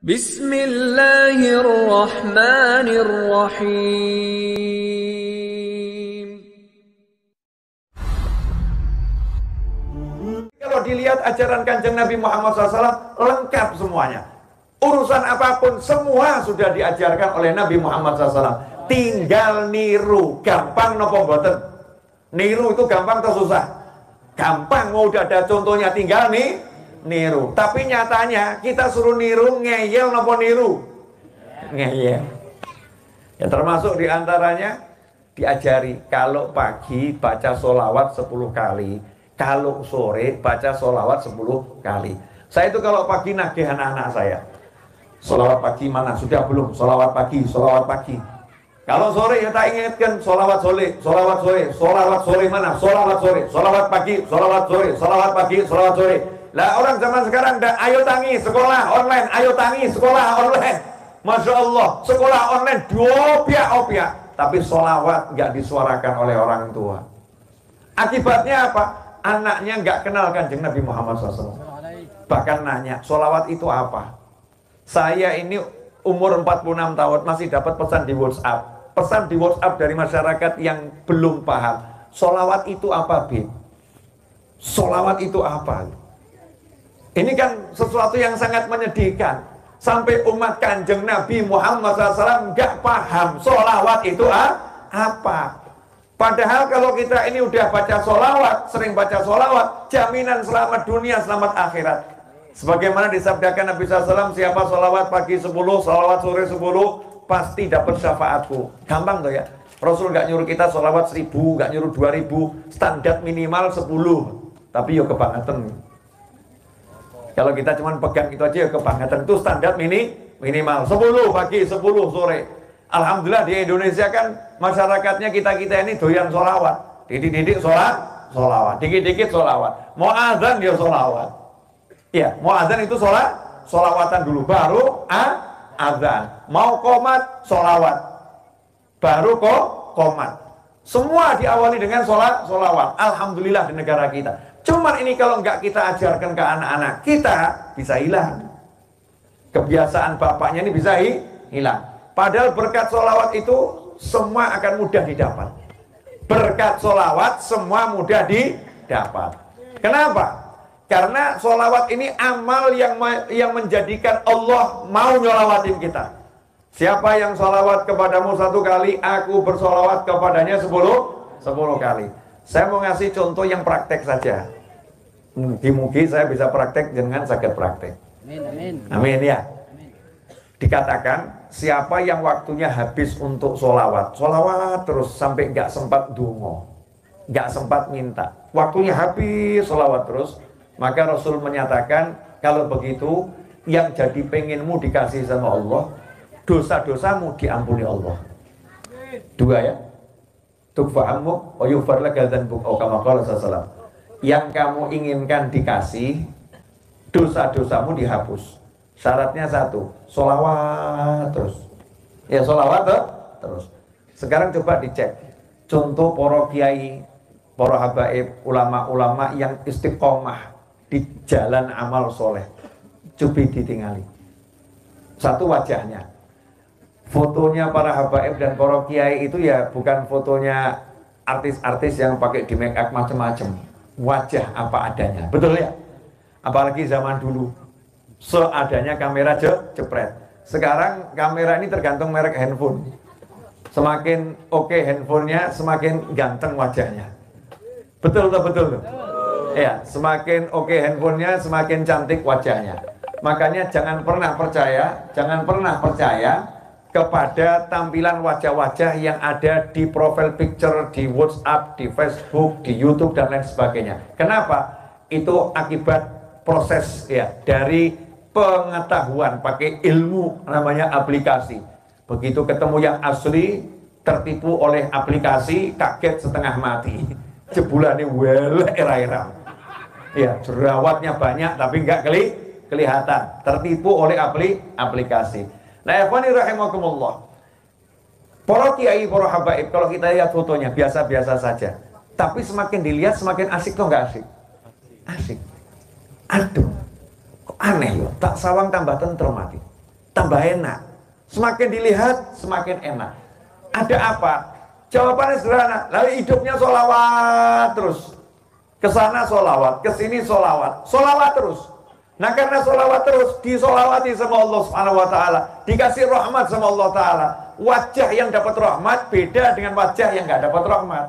Bismillahirrahmanirrahim. Kalau dilihat ajaran Kanjeng Nabi Muhammad SAW lengkap semuanya. Urusan apapun semua sudah diajarkan oleh Nabi Muhammad SAW. Tinggal niru. Gampang nopo mboten? Niru itu gampang atau susah? Gampang, mau udah ada contohnya, tinggal nih niru. Tapi nyatanya kita suruh niru, ngeyel nopo niru? Ngeyel. Ya termasuk diantaranya diajari kalau pagi baca sholawat 10 kali, kalau sore baca sholawat 10 kali. Saya itu kalau pagi nagih anak-anak saya, sholawat pagi mana? Sudah belum? Sholawat pagi, sholawat pagi. Kalau sore ya tak ingatkan sholawat sore, sholawat sore, sholawat sore mana? Sholawat sore, sholawat pagi, sholawat sore, sholawat pagi, sholawat sore. Lah orang zaman sekarang dah, ayo tangi sekolah online, ayo tangi sekolah online. Masya Allah, sekolah online opiak-opiak, tapi sholawat nggak disuarakan oleh orang tua. Akibatnya apa? Anaknya nggak kenal Kanjeng Nabi Muhammad SAW. Bahkan nanya, sholawat itu apa? Saya ini umur 46 tahun masih dapat pesan di WhatsApp. Pesan di WhatsApp dari masyarakat yang belum paham. Sholawat itu apa, Bib? Sholawat itu apa? Ini kan sesuatu yang sangat menyedihkan. Sampai umat Kanjeng Nabi Muhammad SAW nggak paham sholawat itu apa. Padahal kalau kita ini udah baca sholawat, sering baca sholawat, jaminan selamat dunia, selamat akhirat. Sebagaimana disabdakan Nabi SAW, siapa sholawat pagi 10, sholawat sore 10, pasti dapat syafaatku. Gampang tuh ya. Rasul nggak nyuruh kita sholawat 1000, nggak nyuruh 2000, standar minimal 10. Tapi yo kebangetan. Kalau kita cuma pegang itu aja ya kebangetan. Itu standar minimal 10 pagi, 10 sore. Alhamdulillah di Indonesia kan masyarakatnya kita ini doyan sholawat. Didik-didik sholawat, dikit-dikit sholawat. Mau azan dia sholawat. Ya, mau azan itu sholawatan dulu, baru azan. Mau qomat, sholawat, baru qomat. Semua diawali dengan sholawat. Alhamdulillah di negara kita. Cuman ini kalau nggak kita ajarkan ke anak-anak kita, bisa hilang. Kebiasaan bapaknya ini bisa hilang. Padahal berkat sholawat itu semua akan mudah didapat. Berkat sholawat semua mudah didapat. Kenapa? Karena sholawat ini amal yang menjadikan Allah mau nyolawatin kita. Siapa yang sholawat kepadamu 1 kali, aku bersolawat kepadanya 10 kali. Saya mau ngasih contoh yang praktek saja. Mugi-mugi saya bisa praktek dengan sakit praktek. Amin ya. Dikatakan siapa yang waktunya habis untuk sholawat terus sampai nggak sempat dungo, nggak sempat minta, waktunya habis sholawat terus, maka Rasul menyatakan kalau begitu yang jadi pengenmu dikasih sama Allah, dosa-dosamu diampuni Allah. 2 ya. Tukfa'ammu wa yughfar laka dzanbuk atau kama qala sallallahu. Yang kamu inginkan dikasih, dosa-dosamu dihapus. Syaratnya 1, sholawat terus. Ya sholawat terus. Sekarang coba dicek contoh para kiai, para habaib, ulama-ulama yang istiqomah di jalan amal soleh. Coba ditinggali. 1 wajahnya. Fotonya para habaib dan para kiai itu ya bukan fotonya artis-artis yang pakai di make up macam-macam. Wajah apa adanya, betul ya? Apalagi zaman dulu seadanya kamera jepret. Sekarang kamera ini tergantung merek handphone. Semakin oke handphonenya, semakin ganteng wajahnya. Betul tuh. Ya, semakin oke handphonenya, semakin cantik wajahnya. Makanya jangan pernah percaya kepada tampilan wajah-wajah yang ada di profile picture, di WhatsApp, di Facebook, di YouTube dan lain sebagainya. Kenapa? Itu akibat proses ya dari pengetahuan, pakai ilmu namanya aplikasi. Begitu ketemu yang asli, tertipu oleh aplikasi, kaget setengah mati. Jebulane welek era-era. Ya, jerawatnya banyak tapi nggak kelihatan. Tertipu oleh aplikasi. Nah, ikhwani rahimakumullah. Para kiai, para habaib, kalau kita lihat fotonya biasa-biasa saja. Tapi semakin dilihat semakin asik tuh nggak asik? Asik. Aduh, kok aneh loh. Tak sawang tambah tentrem mati. tambah enak. Semakin dilihat, semakin enak. Ada apa? Jawabannya sederhana. Lalu hidupnya sholawat terus. Kesana sholawat, kesini sholawat. Sholawat terus. Nah karena sholawat terus, disolawati sama Allah Subhanahu Wa Taala, dikasih rahmat sama Allah Taala. Wajah yang dapat rahmat beda dengan wajah yang nggak dapat rahmat.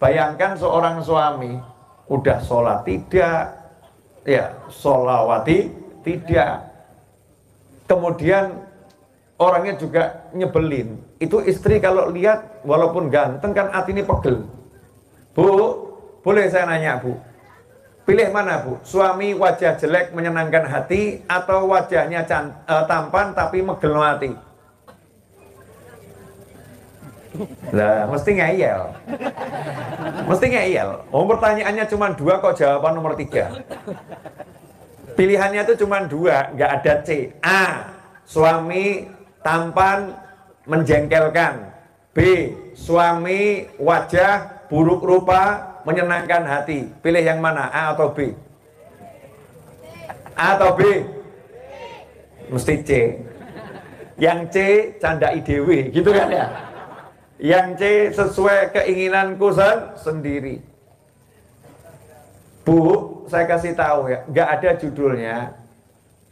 Bayangkan seorang suami udah sholat tidak, ya sholawati tidak, kemudian orangnya juga nyebelin. Itu istri kalau lihat walaupun ganteng kan hati ini pegel. Bu, boleh saya nanya bu, pilih mana bu? Suami wajah jelek menyenangkan hati atau wajahnya tampan tapi megel hati? Lah, mesti ngeyel. Mesti ngeyel. Oh, pertanyaannya cuma 2 kok jawaban nomor 3. Pilihannya itu cuma 2, nggak ada C. A, suami tampan menjengkelkan. B, suami wajah buruk rupa menyenangkan hati. Pilih yang mana? A atau B? A atau B? Mesti C. Yang C canda IDW, gitu kan ya? Yang C sesuai keinginanku sendiri. Bu, saya kasih tahu ya, nggak ada judulnya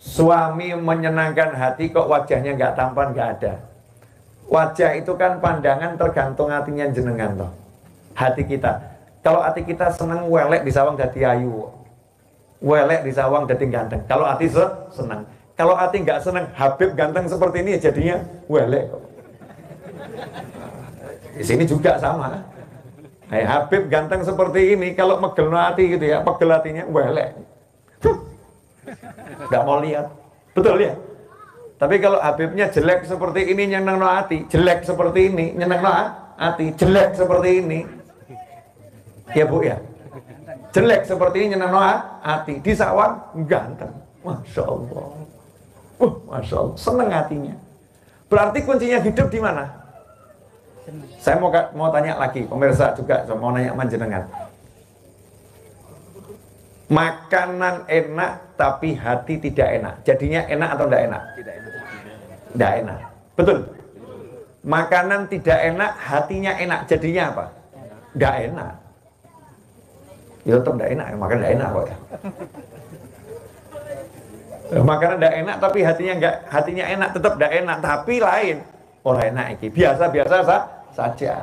suami menyenangkan hati kok wajahnya nggak tampan, nggak ada. Wajah itu kan pandangan tergantung hatinya jenengan toh. Hati kita. Kalau hati kita seneng welek disawang jadi ayu, welek disawang jadi ganteng. Kalau hati seneng, kalau hati nggak seneng, Habib ganteng seperti ini jadinya welek. Di sini juga sama. Habib ganteng seperti ini, kalau megel hati gitu ya, pegel hatinya welek. Nggak mau lihat, betul ya. Tapi kalau Habibnya jelek seperti ini nyeneng no hati, jelek seperti ini nyeneng no hati, jelek seperti ini, ya bu ya, jelek seperti ini nyeneng no hati, di sawang ganteng, masya Allah, masya Allah, seneng hatinya. Berarti kuncinya hidup di mana? Saya mau tanya lagi, pemirsa juga mau nanya manjenengan. Makanan enak tapi hati tidak enak, jadinya enak atau tidak enak? Tidak enak, betul. Makanan tidak enak, hatinya enak, jadinya apa? Tidak enak. Ya tetap tidak enak, makan tidak enak kok ya. Makanan tidak enak tapi hatinya enak, tetap tidak enak, tapi lain. Orang enak ini biasa-biasa saja.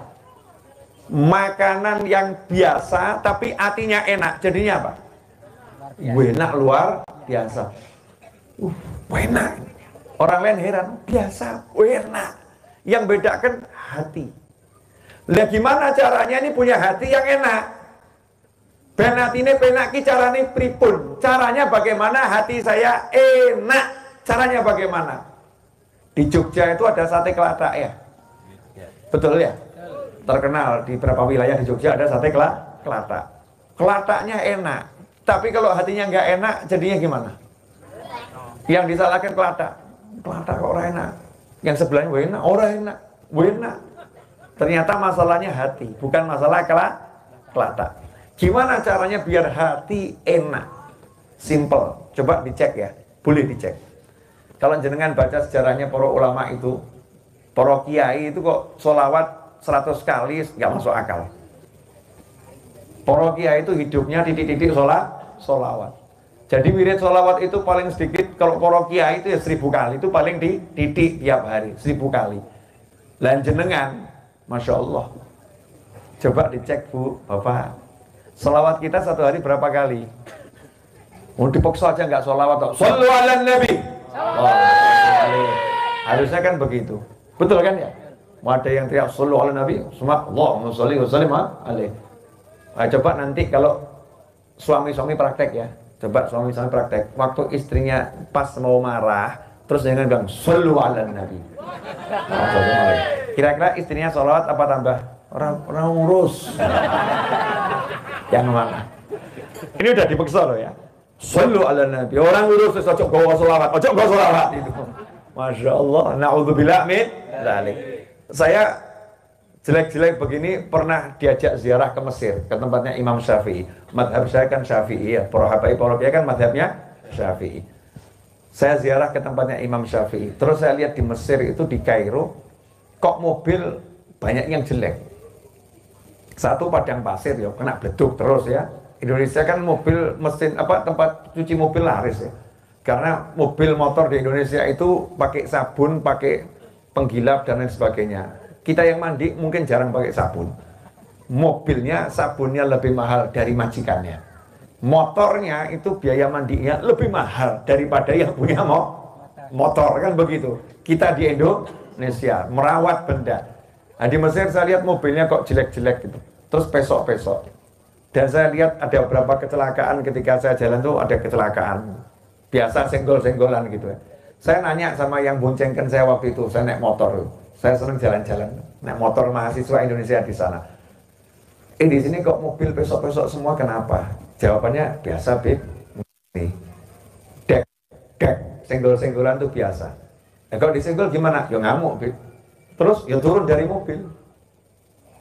Makanan yang biasa tapi hatinya enak, jadinya apa? Enak luar biasa. Enak. Orang lain heran, biasa, enak. Yang bedakan hati. Lah gimana caranya ini punya hati yang enak? Ben hatine penaki caranya pripun? Caranya bagaimana hati saya enak? Caranya bagaimana? Di Jogja itu ada sate kelatak ya? Betul ya? Terkenal di beberapa wilayah di Jogja ada sate kelatak. Kelataknya enak. Tapi kalau hatinya nggak enak, jadinya gimana? Yang disalahkan kelatak. Kelatak kok orang enak. Yang sebelahnya enak, orang enak. Enak. Ternyata masalahnya hati, bukan masalah kelatak. Gimana caranya biar hati enak? Simple. Coba dicek ya. Boleh dicek. Kalau jenengan baca sejarahnya para ulama itu, para kiai itu kok sholawat 100 kali nggak masuk akal. Para kiai itu hidupnya titik-titik sholawat. Jadi wirid sholawat itu paling sedikit, kalau para kiai itu ya 1000 kali, itu paling di titik tiap hari, 1000 kali. Lan jenengan, Masya Allah. Coba dicek bu, bapak. Sholawat kita satu hari berapa kali? Mau dipaksa aja nggak sholawat, shollu ala nabi. Oh, harusnya kan begitu, betul kan ya? Ada yang teriak shollu ala nabi, semua Allahumma sholli wa sallim alaihi. Nah, coba nanti kalau suami-suami praktek ya, coba suami-suami praktek, waktu istrinya pas mau marah, terus jangan bilang shollu ala nabi. Kira-kira istrinya sholawat apa tambah? Orang urus. Yang mana? Ini udah dipaksa loh ya. Shollu ala nabi. Orang urus ojo gawa sholawat, ojo gawa sholawat itu. Masya Allah. Na'udzubillah min dzalik. Saya jelek-jelek begini pernah diajak ziarah ke Mesir, ke tempatnya Imam Syafi'i. Madhab saya kan Syafi'i ya. Para habaib, para kiai kan madhabnya Syafi'i. Saya ziarah ke tempatnya Imam Syafi'i. Terus saya lihat di Mesir itu, di Kairo, kok mobil banyak yang jelek. Satu padang pasir ya, kena beduk terus ya. Indonesia kan mobil mesin tempat cuci mobil laris ya. Karena mobil motor di Indonesia itu pakai sabun, pakai penggilap dan lain sebagainya. Kita yang mandi mungkin jarang pakai sabun. Mobilnya sabunnya lebih mahal dari majikannya. Motornya itu biaya mandinya lebih mahal daripada yang punya motor, kan begitu. Kita di Indonesia merawat benda. Nah, di Mesir saya lihat mobilnya kok jelek-jelek gitu, terus pesok-pesok. Dan saya lihat ada beberapa kecelakaan ketika saya jalan tuh, ada kecelakaan biasa senggol-senggolan gitu ya. Saya nanya sama yang boncengkan saya waktu itu, saya naik motor, saya seneng jalan-jalan, naik motor mahasiswa Indonesia di sana. Di sini kok mobil pesok-pesok semua, kenapa? Jawabannya biasa, Bib. Nih, dek, senggol-senggolan tuh biasa. Nah, kalau disenggol gimana? Ya ngamuk, Bib. Terus ya turun dari mobil.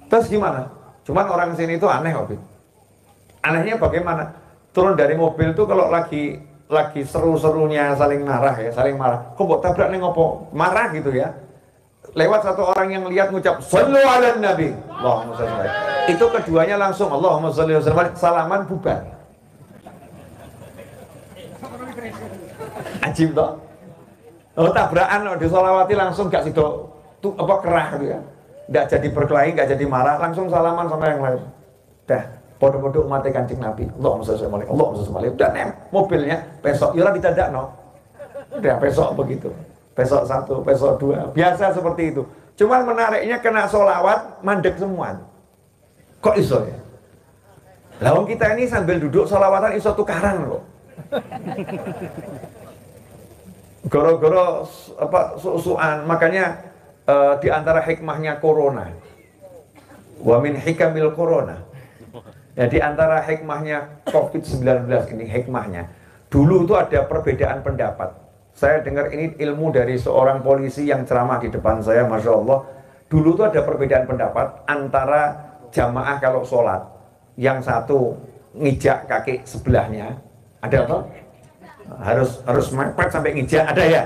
Terus gimana? Cuman orang sini itu aneh, Bib. Anehnya bagaimana? Turun dari mobil tuh kalau lagi seru-serunya saling marah ya, saling marah. Kok buat tabrak nih ngopo? Marah gitu ya. Lewat satu orang yang lihat ngucap sallu ala nabi, Allahumma shalli alaihi. Itu keduanya langsung Allahumma shalli alaihi wasallam, salaman bubar. Ajib toh. Oh, tabrakan disolawati langsung gak sido tuh kerah gitu ya. Nggak jadi berkelahi, nggak jadi marah, langsung salaman sama yang lain. Dah, podo-podo umat Kanjeng Nabi. Allahumma shalli alaihi, Allahumma shalli alaihi. Udah mobilnya besok ya ora ditadakno. Udah besok begitu. Besok 1, besok 2, biasa seperti itu. Cuman menariknya kena solawat, mandek semua. Kok iso ya? Lawang kita ini sambil duduk solawatan iso tukaran loh. Goro-goro susuan. Makanya di antara hikmahnya corona, wa min hikamil corona. Ya, di antara hikmahnya COVID-19 ini, hikmahnya. Dulu itu ada perbedaan pendapat. Saya dengar ini ilmu dari seorang polisi yang ceramah di depan saya, Masya Allah. Dulu tuh ada perbedaan pendapat antara jamaah kalau sholat. Yang satu ngijak kaki sebelahnya, ada apa? Harus mepet sampai ngijak, ada ya?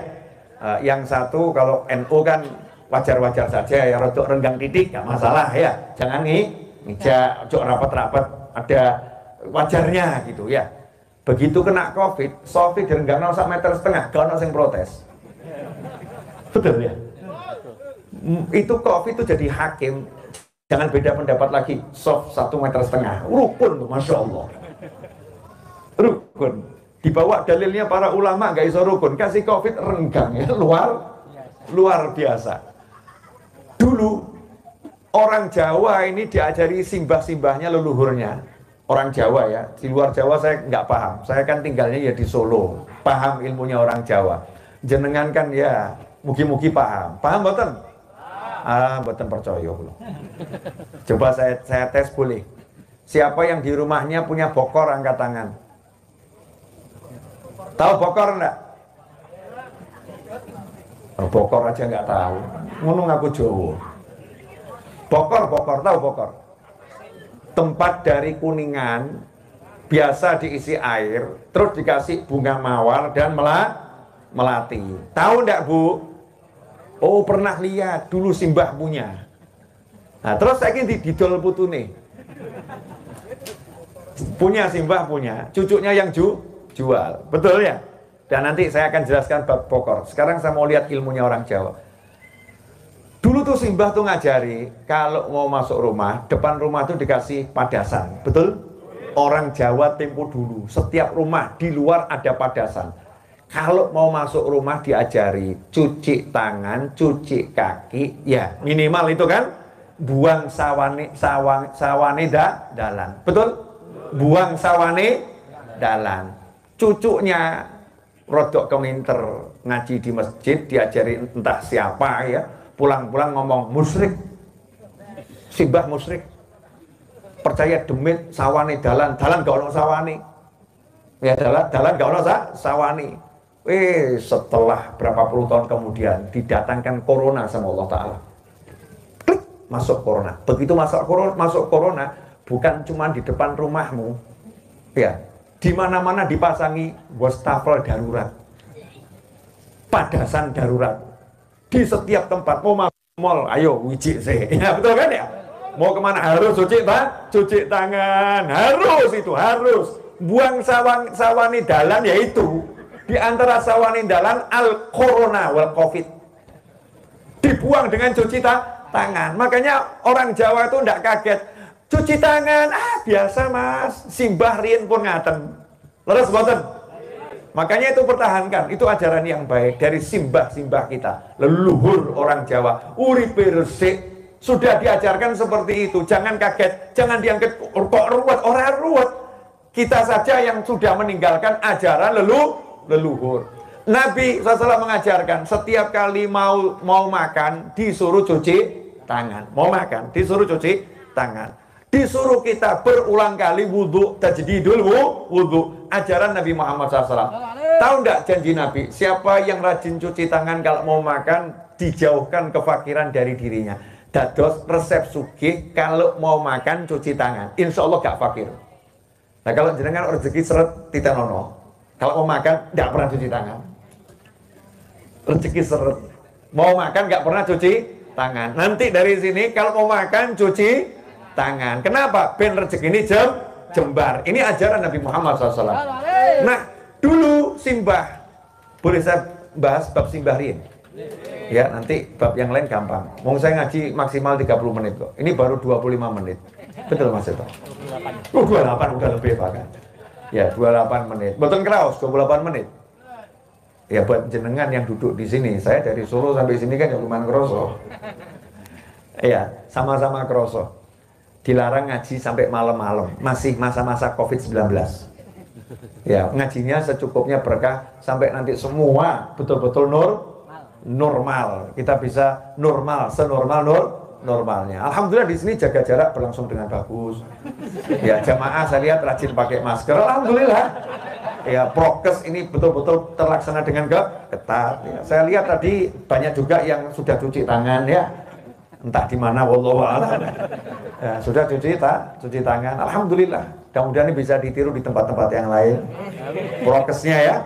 Yang satu kalau NU kan wajar-wajar saja ya, rodok renggang titik, gak masalah ya. Jangan ngijak, cok rapat-rapat, ada wajarnya gitu ya. Begitu kena COVID, Sofi direnggangno 1,5 meter, gak ono sing protes. Betul ya? Itu COVID itu jadi hakim, jangan beda pendapat lagi. Sof 1,5 meter, rukun tuh, Masya Allah. Rukun. Dibawa dalilnya para ulama, gak iso rukun. Kasih COVID renggang ya, luar biasa. Dulu orang Jawa ini diajari simbah-simbahnya leluhurnya. Orang Jawa ya, di luar Jawa saya nggak paham. Saya kan tinggalnya ya di Solo, paham ilmunya orang Jawa. Jenengan kan ya, mugi-mugi paham. Paham mboten? Mboten percaya loh. Coba saya tes boleh. Siapa yang di rumahnya punya bokor angkat tangan? Tahu bokor enggak? Oh, bokor aja nggak tahu. Ngomong aku Jawa. Bokor, tahu bokor? Tempat dari kuningan, biasa diisi air, terus dikasih bunga mawar dan melati. Tahu enggak, Bu? Oh, pernah lihat, dulu simbah punya. Nah, terus saya ini didol putune. Punya simbah punya, cucunya yang jual. Betul ya? Dan nanti saya akan jelaskan bab bokor. Sekarang saya mau lihat ilmunya orang Jawa. Dulu tuh simbah tuh ngajari, kalau mau masuk rumah, depan rumah tuh dikasih padasan. Betul? Orang Jawa tempo dulu, setiap rumah di luar ada padasan. Kalau mau masuk rumah diajari, cuci tangan, cuci kaki, ya minimal itu kan, buang sawane dalan. Betul? Buang sawane dalan. Cucunya rodok keminter ngaji di masjid, diajari entah siapa ya. Pulang-pulang ngomong musyrik, simbah musyrik, percaya demit sawane dalan gak ono sawane, ya dalan gak ono sawane. Setelah berapa puluh tahun kemudian didatangkan corona sama Allah Ta'ala, klik masuk corona. Begitu masuk corona, bukan cuma di depan rumahmu, ya di mana-mana dipasangi wastafel darurat. padasan darurat di setiap tempat. Mau mall, ayo wujik sih. Ya betul kan ya? Mau kemana harus cuci tangan, harus itu harus. Buang sawani dalan yaitu di antara sawani dalan al corona wal covid. Dibuang dengan cuci tangan. Makanya orang Jawa itu ndak kaget. Cuci tangan, biasa mas. Simbah rien pun ngaten. Leres boten. Makanya itu pertahankan. Itu ajaran yang baik dari simbah-simbah kita. Leluhur orang Jawa. Uripe resik. Sudah diajarkan seperti itu. Jangan kaget. Jangan diangkat kok ruwet. Orang ruwet. Kita saja yang sudah meninggalkan ajaran leluhur. Nabi SAW mengajarkan setiap kali mau makan disuruh cuci tangan. Mau makan disuruh cuci tangan. Disuruh kita berulang kali wudhu, tajdidul wudhu. Ajaran Nabi Muhammad SAW. Tahu enggak janji Nabi? Siapa yang rajin cuci tangan kalau mau makan dijauhkan kefakiran dari dirinya. Dados resep sugih kalau mau makan cuci tangan. Insya Allah gak fakir. Nah kalau jenengan rezeki seret tidak nono. Kalau mau makan tidak pernah cuci tangan. Rezeki seret. Mau makan gak pernah cuci tangan. Nanti dari sini kalau mau makan cuci tangan. Kenapa? Ben rezeki ini jembar. Ini ajaran Nabi Muhammad SAW. Nah dulu simbah. Boleh saya bahas bab simbah rien? Ya nanti bab yang lain gampang. Mau saya ngaji maksimal 30 menit kok. Ini baru 25 menit. Betul Mas Eto? 28 udah lebih bahkan. Ya 28 menit. Betul kraus 28 menit. Ya buat jenengan yang duduk di sini. Saya dari Solo sampai sini kan ya lumayan kroso. Iya sama-sama kroso. Dilarang ngaji sampai malam-malam. Masih masa-masa COVID-19. Ya ngajinya secukupnya berkah sampai nanti semua betul-betul normal. Kita bisa normal, normalnya. Alhamdulillah di sini jaga jarak berlangsung dengan bagus. Ya jamaah saya lihat rajin pakai masker. Alhamdulillah. Ya prokes ini betul-betul terlaksana dengan ketat. Ya, saya lihat tadi banyak juga yang sudah cuci tangan ya. Entah di mana wallahu a'lam. Ya, sudah cuci tangan. Alhamdulillah. Mudah-mudahan ini bisa ditiru di tempat-tempat yang lain. Prokesnya.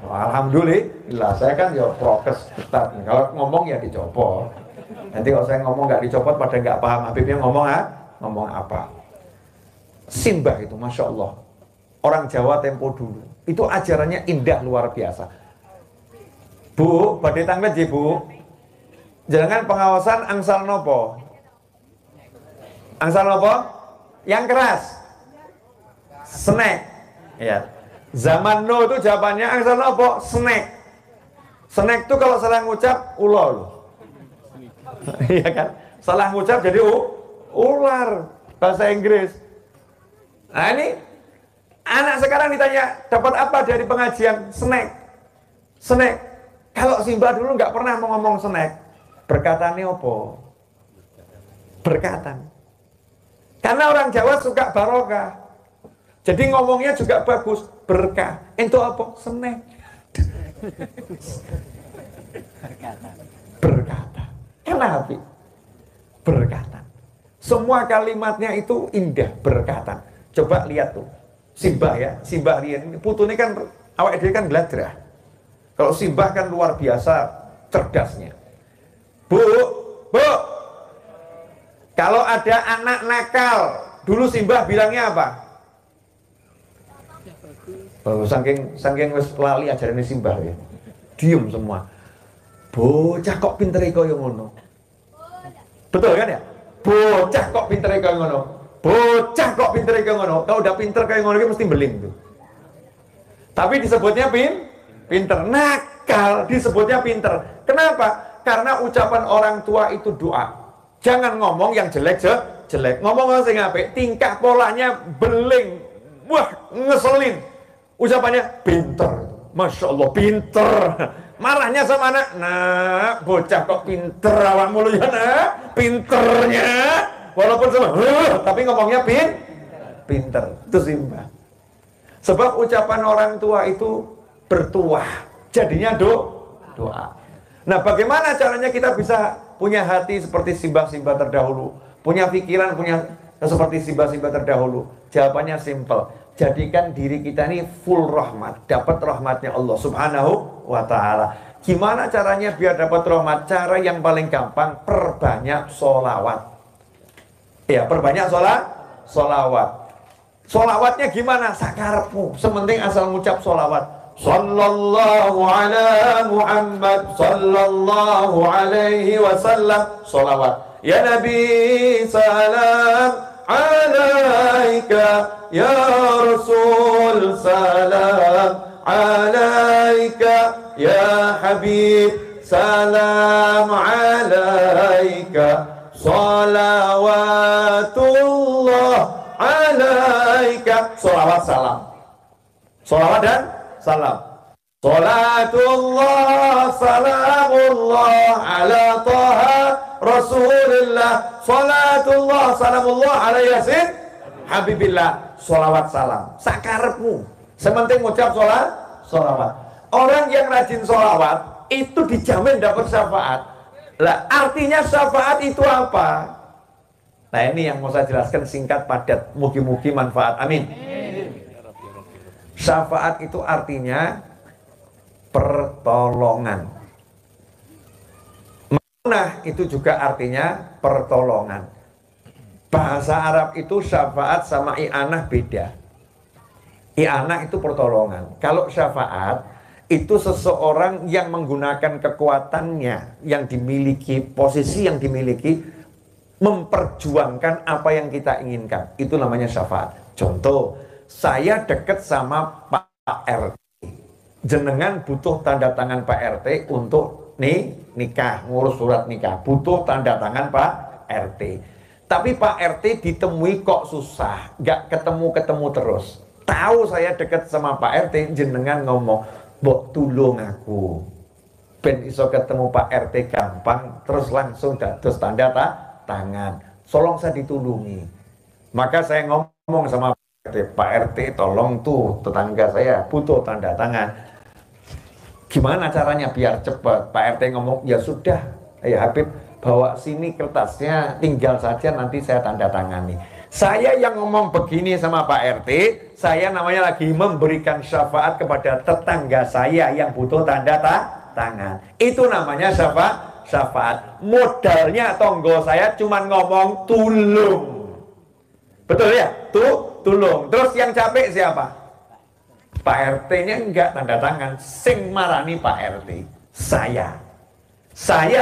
Alhamdulillah, saya kan ya prokes ketat. Kalau ngomong ya dicopot. Nanti kalau saya ngomong nggak dicopot, pada nggak paham Habibnya ngomong apa. Simbah itu, Masya Allah. Orang Jawa tempo dulu. Itu ajarannya indah luar biasa. Bu, badai tanglet ji bu. Jangan pengawasan angsal nopo. Angsal nopo? Yang keras. Snack. Ya. Zaman no itu jawabannya angsal nopo? Snack. Snack itu kalau salah ngucap ular. Iya kan? Salah ngucap jadi ular bahasa Inggris. Nah ini anak sekarang ditanya dapat apa dari pengajian? Snack. Kalau Simbah dulu nggak pernah mau ngomong snack. Berkatannya apa? Berkatan. Karena orang Jawa suka barokah. Jadi ngomongnya juga bagus, berkah. Itu apa? Snack. Berkata. Kenapa? Berkatan. Semua kalimatnya itu indah, berkatan. Coba lihat tuh. Simbah ya, Simbah Rien. Putu ini kan, awak dia kan belajar. Kalau Simbah kan luar biasa cerdasnya. Bu. Kalau ada anak nakal, dulu Simbah bilangnya apa? Oh, saking wis lali ajarane Simbah ya. Diem semua. Bocah kok pintere kaya ngono. Betul kan ya? Bocah kok pintere kaya ngono. Bocah kok pintere kaya ngono. Kalau udah pinter kaya ngono mesti beling tuh. Tapi disebutnya pinter. Nakal disebutnya pinter. Kenapa? Karena ucapan orang tua itu doa. Jangan ngomong yang jelek. Ngomong sing apik, tingkah polanya beling. Wah, ngeselin. Ucapannya pinter. Masya Allah, pinter. Marahnya sama anak. Nah, bocah kok pinter awak mulu ya nak. Pinternya. Walaupun sama, tapi ngomongnya pinter. Itu Simbah. Sebab ucapan orang tua itu bertuah. Jadinya doa. Nah, bagaimana caranya kita bisa punya hati seperti Simbah-Simbah terdahulu? Punya pikiran, seperti Simbah-Simbah terdahulu? Jawabannya simple. Jadikan diri kita ini full rahmat. Dapat rahmatnya Allah Subhanahu wa ta'ala. Gimana caranya biar dapat rahmat? Cara yang paling gampang, perbanyak sholawat. Ya, perbanyak sholawat. Sholawatnya gimana? Sakarepmu, sementing asal ngucap sholawat. Sallallahu ala Muhammad, sallallahu alaihi wasallam. Sholawat. Ya Nabi salam alaika, ya Rasul salam alaika, ya Habib salam alaika, salawatullah alaika. Salawat salam, salawat dan salam. Salatullah salamullah ala taha Rasulillah, salatullah salamullah ala yasin habibillah. Salawat salam sakarepmu, sementing ngucap salawat. Orang yang rajin salawat itu dijamin dapat syafaat. Lah artinya syafaat itu apa? Nah ini yang mau saya jelaskan singkat padat, mugi-mugi manfaat, amin. Syafaat itu artinya pertolongan. Nah itu juga artinya pertolongan. Bahasa Arab itu syafaat sama i'anah beda. I'anah itu pertolongan. Kalau syafaat itu seseorang yang menggunakan kekuatannya yang dimiliki, posisi yang dimiliki, memperjuangkan apa yang kita inginkan. Itu namanya syafaat. Contoh, saya dekat sama Pak RT. Jenengan butuh tanda tangan Pak RT untuk nikah, ngurus surat nikah. Butuh tanda tangan Pak RT. Tapi Pak RT ditemui kok susah, gak ketemu-ketemu terus. Tahu saya dekat sama Pak RT, jenengan ngomong, "Mbok tulung aku." Ben iso ketemu Pak RT gampang, terus langsung dados tanda tangan. Tolong saya ditulungi. Maka saya ngomong sama Pak RT, tolong tuh tetangga saya butuh tanda tangan. Gimana caranya biar cepat? Pak RT ngomong, ya sudah, ya Habib, bawa sini kertasnya, tinggal saja nanti saya tanda tangani. Saya yang ngomong begini sama Pak RT, saya namanya lagi memberikan syafaat kepada tetangga saya yang butuh tanda tangan. Itu namanya syafaat. Modalnya tonggo saya cuma ngomong tulung. Betul ya? Tulung. Terus yang capek siapa? Pak RT-nya enggak tanda tangan, sing marani Pak RT. Saya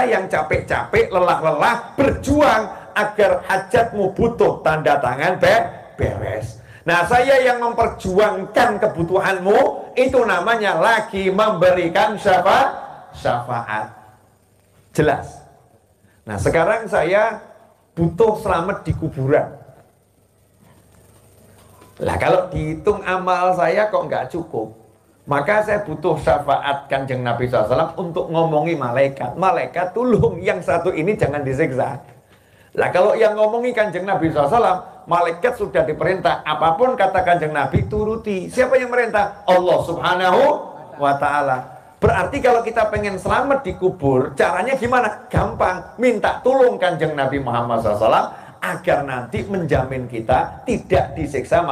yang capek-capek, lelah-lelah berjuang agar hajatmu butuh tanda tangan beres. Nah, saya yang memperjuangkan kebutuhanmu, itu namanya lagi memberikan syafaat. Jelas. Nah, sekarang saya butuh selamat di kuburan. Lah kalau dihitung amal saya kok nggak cukup, maka saya butuh syafaat Kanjeng Nabi SAW untuk ngomongi malaikat. Malaikat tolong yang satu ini jangan disiksa. Lah kalau yang ngomongi Kanjeng Nabi SAW, malaikat sudah diperintah apapun kata Kanjeng Nabi turuti. Siapa yang merintah? Allah Subhanahu wa Ta'ala. Berarti kalau kita pengen selamat di kubur, caranya gimana? Gampang, minta tolong Kanjeng Nabi Muhammad SAW agar nanti menjamin kita tidak disiksa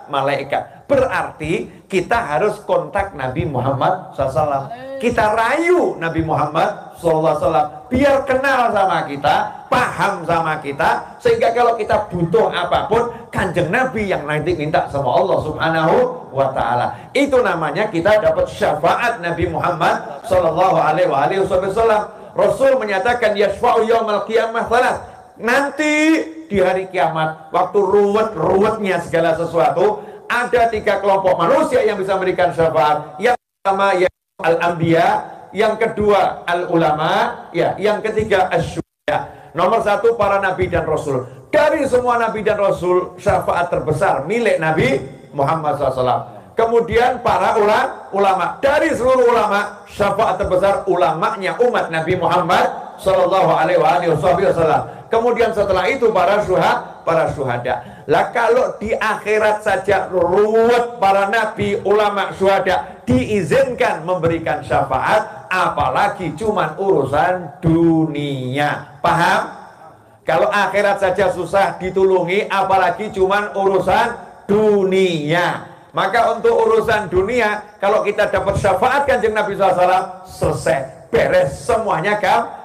malaikat. Berarti kita harus kontak Nabi Muhammad SAW. Kita rayu Nabi Muhammad SAW biar kenal sama kita, paham sama kita, sehingga kalau kita butuh apapun, Kanjeng Nabi yang nanti minta sama Allah Subhanahu wa Ta'ala. Itu namanya kita dapat syafaat Nabi Muhammad SAW. Rasul menyatakan yashfa'u yaumal qiyamah salat. Nanti di hari kiamat, waktu ruwet-ruwetnya segala sesuatu, ada 3 kelompok manusia yang bisa memberikan syafaat. Yang pertama ya al-anbiya, yang kedua al-ulama, ya, yang ketiga asy-syuhada. Nomor 1 para nabi dan rasul. Dari semua nabi dan rasul, syafaat terbesar milik Nabi Muhammad SAW. Kemudian para ulama. Dari seluruh ulama, syafaat terbesar ulamanya umat Nabi Muhammad SAW. Kemudian setelah itu para syuhada. Lah kalau di akhirat saja ruwet para nabi, ulama, syuhada diizinkan memberikan syafaat, apalagi cuman urusan dunia. Paham? Kalau akhirat saja susah ditulungi, apalagi cuman urusan dunia. Maka untuk urusan dunia, kalau kita dapat syafaat Kanjeng Nabi SAW, selesai, beres, semuanya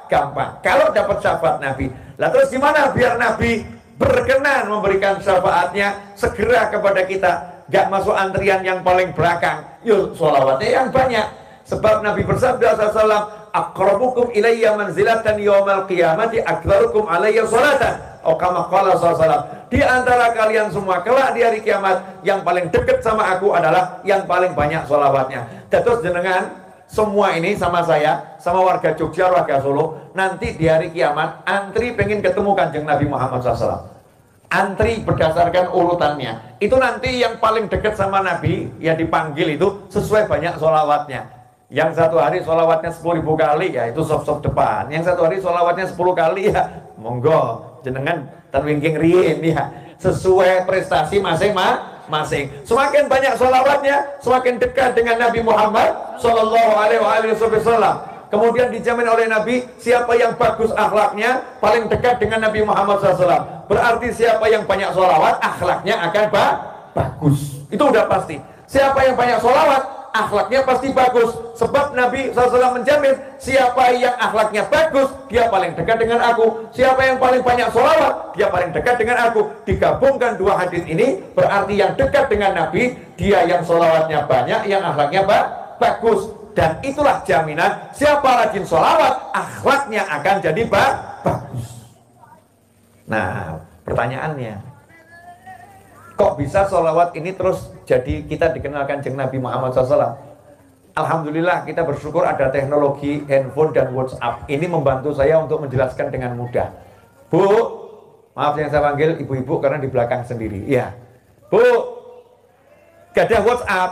gampang. Kalau dapat syafaat Nabi, lah terus gimana biar Nabi berkenan memberikan syafaatnya segera kepada kita, gak masuk antrian yang paling belakang? Yuk, sholawatnya yang banyak. Sebab Nabi bersabda SAW, aqrabukum ilayya manzilatan yawmal qiyamati aktsarukum alayya sholatan. Kama qala SAW, di antara kalian semua kelak di hari kiamat, yang paling dekat sama aku adalah yang paling banyak sholawatnya. Terus jenengan semua ini sama saya, sama warga Jogja, warga Solo, nanti di hari kiamat antri pengen ketemu Kanjeng Nabi Muhammad SAW. Antri berdasarkan urutannya. Itu nanti yang paling dekat sama Nabi, yang dipanggil itu sesuai banyak sholawatnya. Yang satu hari sholawatnya 10.000 kali, ya itu sop-sop depan. Yang satu hari sholawatnya 10 kali, ya monggo jenengan terwingking rien, ya sesuai prestasi masing-masing. Semakin banyak sholawatnya, semakin dekat dengan Nabi Muhammad Sallallahu Alaihi Wasallam. Kemudian dijamin oleh Nabi, siapa yang bagus akhlaknya paling dekat dengan Nabi Muhammad SAW. Berarti siapa yang banyak sholawat, akhlaknya akan bagus. Itu udah pasti. Siapa yang banyak sholawat, akhlaknya pasti bagus. Sebab Nabi SAW menjamin, siapa yang akhlaknya bagus, dia paling dekat dengan aku. Siapa yang paling banyak sholawat, dia paling dekat dengan aku. Digabungkan dua hadis ini, berarti yang dekat dengan Nabi, dia yang sholawatnya banyak, yang akhlaknya bagus. Dan itulah jaminan, siapa rajin sholawat, akhlaknya akan jadi bagus. Nah, pertanyaannya, kok bisa sholawat ini terus jadi kita dikenalkan Kanjeng Nabi Muhammad SAW? Alhamdulillah kita bersyukur ada teknologi handphone dan WhatsApp. Ini membantu saya untuk menjelaskan dengan mudah. Bu, maaf yang saya panggil ibu-ibu karena di belakang sendiri. Ya, Bu, gak ada WhatsApp.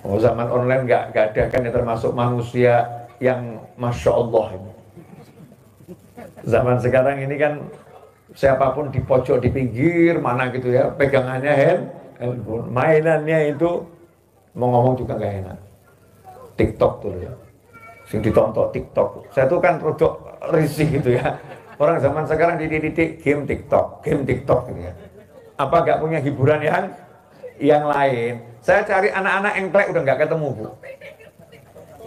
Oh, zaman online gak ada kan, ya termasuk manusia yang Masya Allah ini. Zaman sekarang ini kan siapapun di pojok, di pinggir mana gitu ya, pegangannya handphone. Mainannya itu mau ngomong juga gak enak. TikTok tuh ya, sing ditonton TikTok. Saya tuh kan rodok risih gitu ya. Orang zaman sekarang dididik game TikTok gitu ya. Apa gak punya hiburan yang lain? Saya cari anak-anak engklek udah gak ketemu, Bu.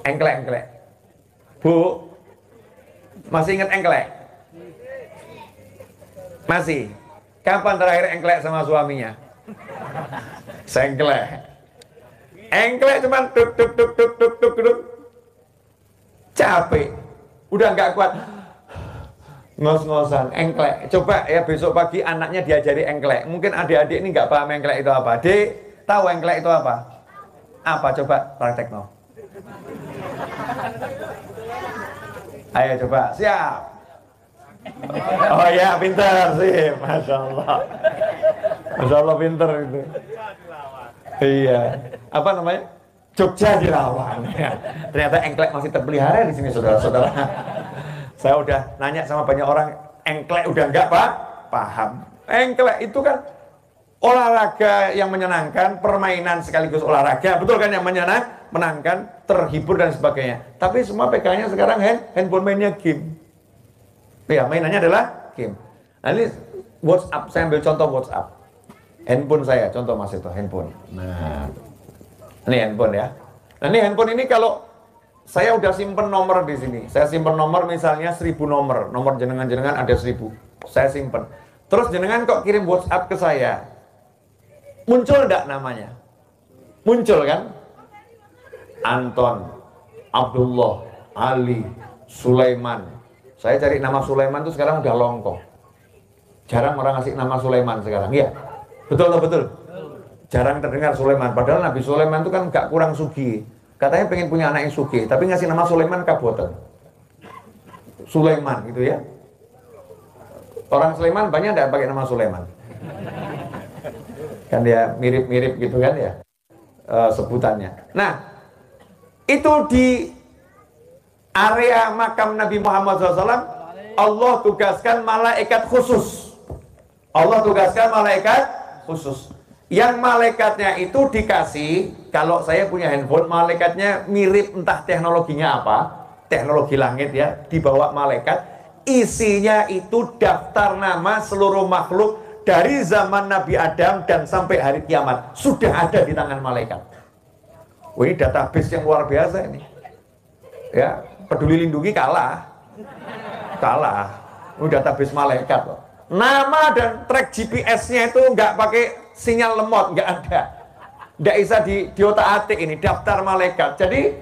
Engklek. Bu, masih ingat engklek? Masih? Kapan terakhir engklek sama suaminya? Sengklek. Engklek cuman tuk. Capek. Udah nggak kuat. Ngos-ngosan, engklek. Coba ya besok pagi anaknya diajari engklek. Mungkin adik-adik ini nggak paham engklek itu apa. Dek, tahu engklek itu apa? Apa? Coba praktek no. Ayo coba, siap. Oh ya, pintar sih, Masya Allah pintar itu. Iya, apa namanya? Jogja dilawan. Ya. Ternyata engklek masih terpelihara di sini, saudara-saudara. Saya udah nanya sama banyak orang, engklek udah enggak paham. Engklek itu kan olahraga yang menyenangkan, permainan sekaligus olahraga, betul kan, yang menyenangkan, terhibur dan sebagainya. Tapi semua PK-nya sekarang handphone, mainnya game. Ya, mainannya adalah game. Nah, ini WhatsApp, saya ambil contoh WhatsApp. Handphone saya, contoh Mas itu, handphone. Nah, ini handphone ya. Nah, ini handphone ini kalau saya udah simpen nomor di sini. Saya simpen nomor misalnya 1000 nomor. Nomor jenengan-jenengan ada 1000. Saya simpen. Terus jenengan kok kirim WhatsApp ke saya. Muncul enggak namanya? Muncul kan? Anton, Abdullah, Ali, Sulaiman. Saya cari nama Sulaiman itu sekarang udah longko. Jarang orang ngasih nama Sulaiman sekarang. Iya. Betul. Jarang terdengar Sulaiman. Padahal Nabi Sulaiman itu kan gak kurang sugi. Katanya pengen punya anak yang sugi, tapi ngasih nama Sulaiman kaboten. Sulaiman gitu ya. Orang Sulaiman banyak enggak pakai nama Sulaiman? Kan dia mirip-mirip gitu kan ya sebutannya. Nah, itu di area makam Nabi Muhammad SAW, Allah tugaskan malaikat khusus. Allah tugaskan malaikat khusus. Yang malaikatnya itu dikasih, kalau saya punya handphone, malaikatnya mirip entah teknologinya apa, teknologi langit ya, dibawa malaikat, isinya itu daftar nama seluruh makhluk dari zaman Nabi Adam dan sampai hari kiamat sudah ada di tangan malaikat. Wah, ini database yang luar biasa ini. Ya, Peduli Lindungi kalah. Ini database malaikat loh. Nama dan track GPS-nya itu nggak pakai sinyal lemot, nggak ada. Nggak bisa diotak-atik ini daftar malaikat. Jadi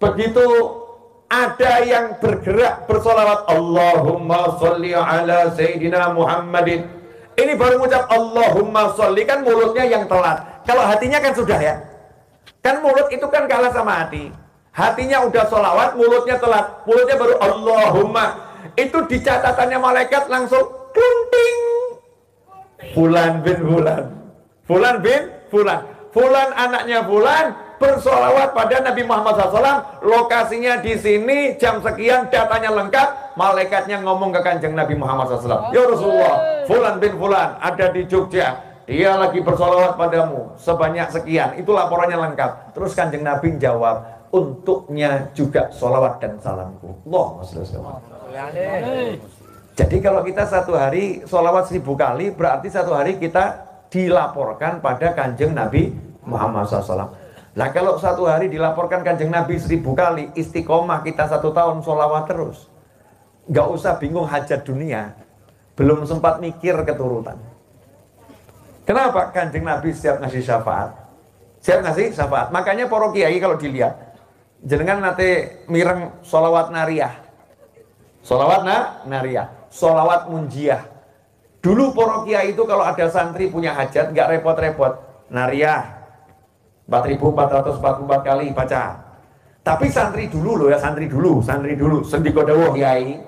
begitu ada yang bergerak bersolawat Allahumma sholli ala Sayyidina Muhammadin, ini baru mengucap Allahumma sholli, kan mulutnya yang telat. Kalau hatinya kan sudah ya. Kan mulut itu kan kalah sama hati. Hatinya udah sholawat, mulutnya telat. Mulutnya baru Allahumma. Itu di catatannya malaikat langsung kunting. Fulan bin Fulan. Fulan bin Fulan. Fulan anaknya Fulan bersolawat pada Nabi Muhammad SAW. Lokasinya di sini, jam sekian, datanya lengkap. Malaikatnya ngomong ke kanjeng Nabi Muhammad SAW. Ya Rasulullah, Fulan bin Fulan ada di Jogja. Dia lagi bersolawat padamu sebanyak sekian. Itu laporannya lengkap. Terus kanjeng Nabi jawab, untuknya juga solawat dan salamku. Allahumma sholli alaihi. Jadi kalau kita satu hari solawat 1000 kali, berarti satu hari kita dilaporkan pada kanjeng Nabi Muhammad SAW. Nah kalau satu hari dilaporkan kanjeng Nabi 1000 kali, istiqomah kita 1 tahun solawat terus. Gak usah bingung hajat dunia, belum sempat mikir keturutan. Kenapa? Kanjeng Nabi siap ngasih syafaat. Siap ngasih syafaat. Makanya para kiai kalau dilihat, jenengan nate mireng solawat nariyah. Solawat nariyah, solawat munjiah. Dulu para kiai itu kalau ada santri punya hajat, nggak repot-repot. Nariyah 4.444 kali baca. Tapi santri dulu loh ya, santri dulu. Sendiko dawuh kiai.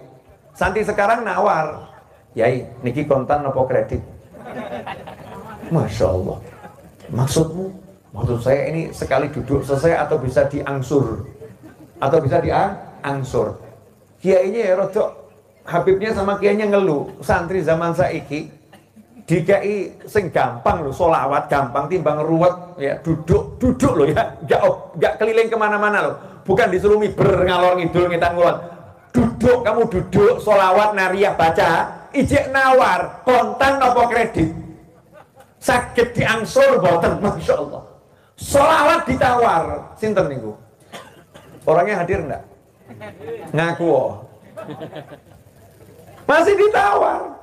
Santri sekarang nawar. Kiai, niki kontan nopo kredit? Masya Allah. Maksud saya ini sekali duduk selesai atau bisa diangsur? Atau bisa diangsur? Kiainya ya rodok, Habibnya sama kiainya ngeluh. Santri zaman saiki dikai sing gampang loh, solawat gampang timbang ruwet ya, duduk loh ya, gak keliling kemana-mana loh, bukan disuruh miber ngalor ngidul ngitan ngulon, kamu duduk solawat nariyah baca, ijek nawar kontan nopo kredit, sakit diangsur boten, Masya Allah. Solawat ditawar, sinten niku? Orangnya hadir enggak? Ngaku oh. Masih ditawar.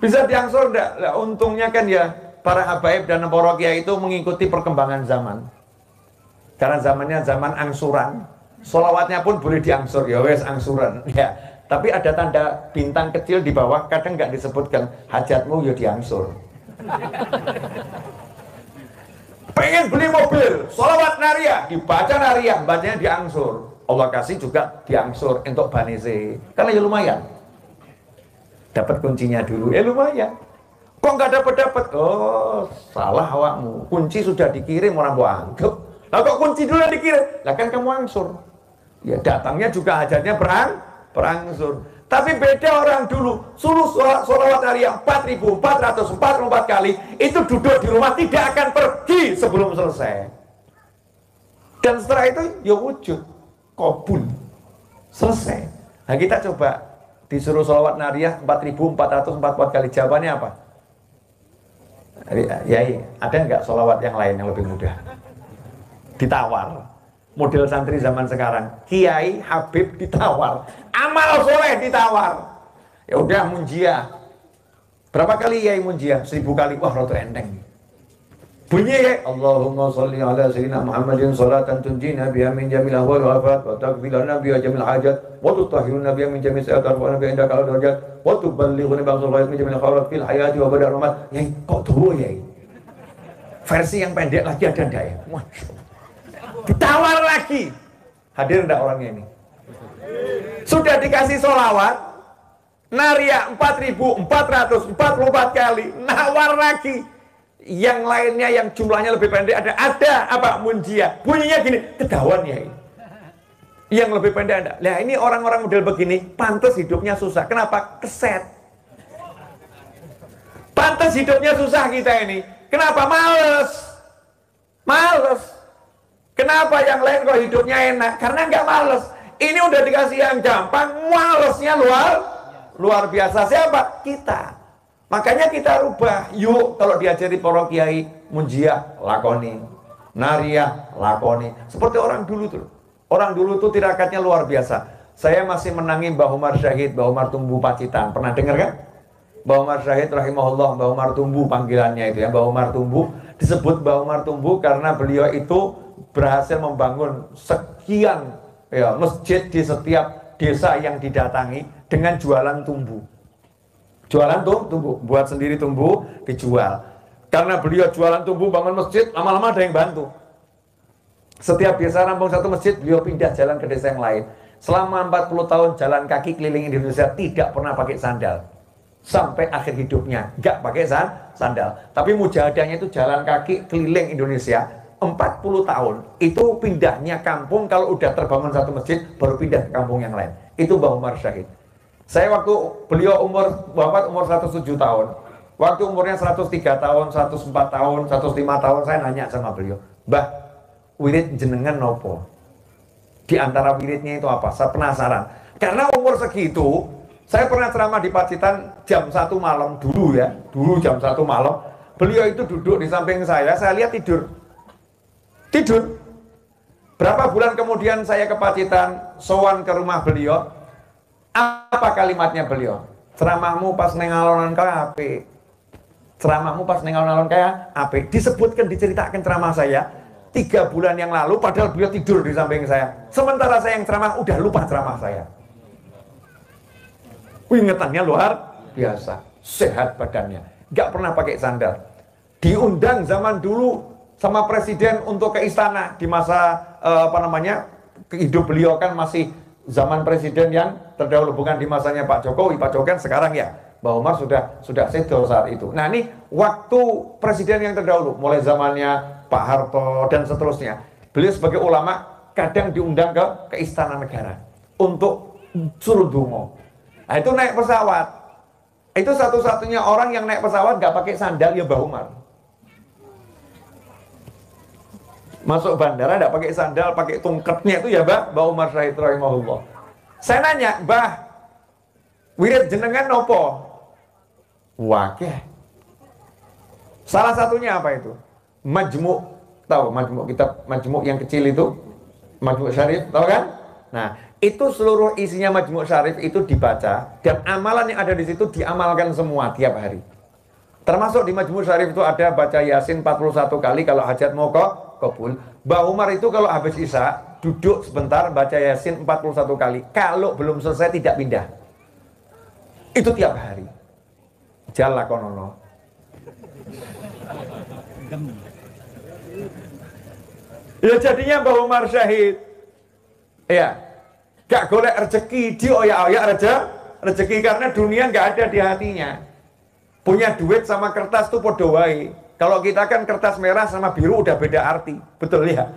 Bisa diangsur enggak? Nah, untungnya kan ya para habaib dan para kiai itu mengikuti perkembangan zaman. Karena zamannya zaman angsuran. Solawatnya pun boleh diangsur, ya wes angsuran. Ya. Tapi ada tanda bintang kecil di bawah, kadang nggak disebutkan hajatmu ya diangsur. Pengen beli mobil, solawat nariyah, dibaca nariyah, bacanya diangsur. Allah kasih juga diangsur untuk banese. Karena ya lumayan. Dapat kuncinya dulu, lumayan. Kok nggak dapat? Oh, salah awakmu. Kunci sudah dikirim orang gua anggap. Lah kok kunci dulu yang dikirim? Lah kan kamu angsur. Ya datangnya juga hajatnya berangsur. Tapi beda orang dulu, suruh sholawat nariyah 4.444 kali, itu duduk di rumah tidak akan pergi sebelum selesai. Dan setelah itu ya wujud, qabul, selesai. Nah kita coba disuruh sholawat nariyah 4.444 kali, jawabannya apa? Yai, ada nggak sholawat yang lain yang lebih mudah? Ditawar. Model santri zaman sekarang, kiai, habib ditawar, amal soleh ditawar. Ya udah munjiah. Berapa kali kiai munjiah? 1000 kali. Wah, roto enteng. Bunyi ya, Allahumma sholli ala sayyidina Muhammadin sholatan tunjina biha min jamil ahwal wa afat wa taqbilana biha jamil hajat wa tutahhiruna biha min jamil sayyat wa nabi inda kala darajat wa tuballighuna ba'dal ghayat min jamil khairat fil hayati wa badar ramat. Yai, kok tuh yai? Versi yang pendek lagi ada ndak ya? Masya Allah. Ditawar lagi. Hadir enggak orangnya ini? Sudah dikasih sholawat nariyah 4.444 kali, nawar lagi. Yang lainnya yang jumlahnya lebih pendek ada apa? Munjiah. Bunyinya gini, kedawan ya ini. Yang lebih pendek ada. Nah ini orang-orang model begini pantas hidupnya susah. Kenapa? Keset. Pantas hidupnya susah kita ini. Kenapa? Males. Kenapa yang lain kok hidupnya enak? Karena nggak males. Ini udah dikasih yang gampang, malesnya luar biasa. Siapa? Kita. Makanya kita rubah. Yuk, kalau diajari para kiai, munjiah, lakoni. Nariyah, lakoni. Seperti orang dulu tuh. Orang dulu tuh tirakatnya luar biasa. Saya masih menangi Mbah Umar Syahid, Mbah Umar Tumbu Pacitan. Pernah dengar kan? Mbah Umar Syahid rahimahullah, Mbah Umar Tumbu panggilannya itu ya. Mbah Umar Tumbu. Disebut Mbah Umar Tumbu karena beliau itu berhasil membangun sekian ya, masjid di setiap desa yang didatangi dengan jualan tumbu. Jualan tumbu, buat sendiri tumbu, dijual. Karena beliau jualan tumbu, bangun masjid, lama-lama ada yang bantu. Setiap desa rampung satu masjid, beliau pindah jalan ke desa yang lain. Selama 40 tahun jalan kaki keliling Indonesia, tidak pernah pakai sandal. Sampai akhir hidupnya, nggak pakai sandal. Tapi mujahadahnya itu jalan kaki keliling Indonesia, 40 tahun. Itu pindahnya kampung, kalau udah terbangun satu masjid, baru pindah ke kampung yang lain. Itu Mbah Umar Syahid. Saya waktu beliau wafat umur 107 tahun. Waktu umurnya 103 tahun, 104 tahun, 105 tahun, saya nanya sama beliau, Mbah, wirid jenengan nopo? Di antara wiridnya itu apa? Saya penasaran. Karena umur segitu, saya pernah ceramah di Pacitan jam 1 malam dulu ya. Dulu jam 1 malam, beliau itu duduk di samping saya lihat tidur. Tidur. Berapa bulan kemudian saya ke Pacitan, sowan ke rumah beliau. Apa kalimatnya beliau? Ceramahmu pas neng alon-alon kaya ape. Ceramahmu pas neng alon-alon kaya ape. Disebutkan, diceritakan ceramah saya 3 bulan yang lalu, padahal beliau tidur di samping saya. Sementara saya yang ceramah udah lupa ceramah saya. Ingatannya luar biasa, sehat badannya, nggak pernah pakai sandal. Diundang zaman dulu sama presiden untuk ke istana di masa hidup beliau kan masih zaman presiden yang terdahulu, bukan di masanya Pak Jokowi. Pak Jokowi kan sekarang ya, Mbah Umar sudah sedo saat itu. Nah ini waktu presiden yang terdahulu, mulai zamannya Pak Harto dan seterusnya, beliau sebagai ulama kadang diundang ke istana negara untuk suruh dungo. Nah itu naik pesawat. Itu satu-satunya orang yang naik pesawat nggak pakai sandal ya Mbah Umar. Masuk bandara nggak pakai sandal, pakai tungketnya itu ya Mbah Umar Syahid rahimahullah. Saya nanya, Mbah, wirid jenengan nopo? Wakeh. Salah satunya apa itu? Majmu', tahu Majmu', kitab Majmu' yang kecil itu, Majmu' Syarif, tahu kan? Nah, itu seluruh isinya Majmu' Syarif itu dibaca dan amalan yang ada di situ diamalkan semua tiap hari. Termasuk di Majmu' Syarif itu ada baca Yasin 41 kali kalau hajat mau kabul. Mbah Umar itu kalau habis Isya duduk sebentar baca Yasin 41 kali. Kalau belum selesai tidak pindah. Itu tiap hari. Jalla konono. Ya jadinya Mbah Umar Syahid. Ya, gak golek rezeki di oyak-oyak rezeki karena dunia gak ada di hatinya. Punya duit sama kertas tuh podo wae. Kalau kita kan kertas merah sama biru udah beda arti, betul ya?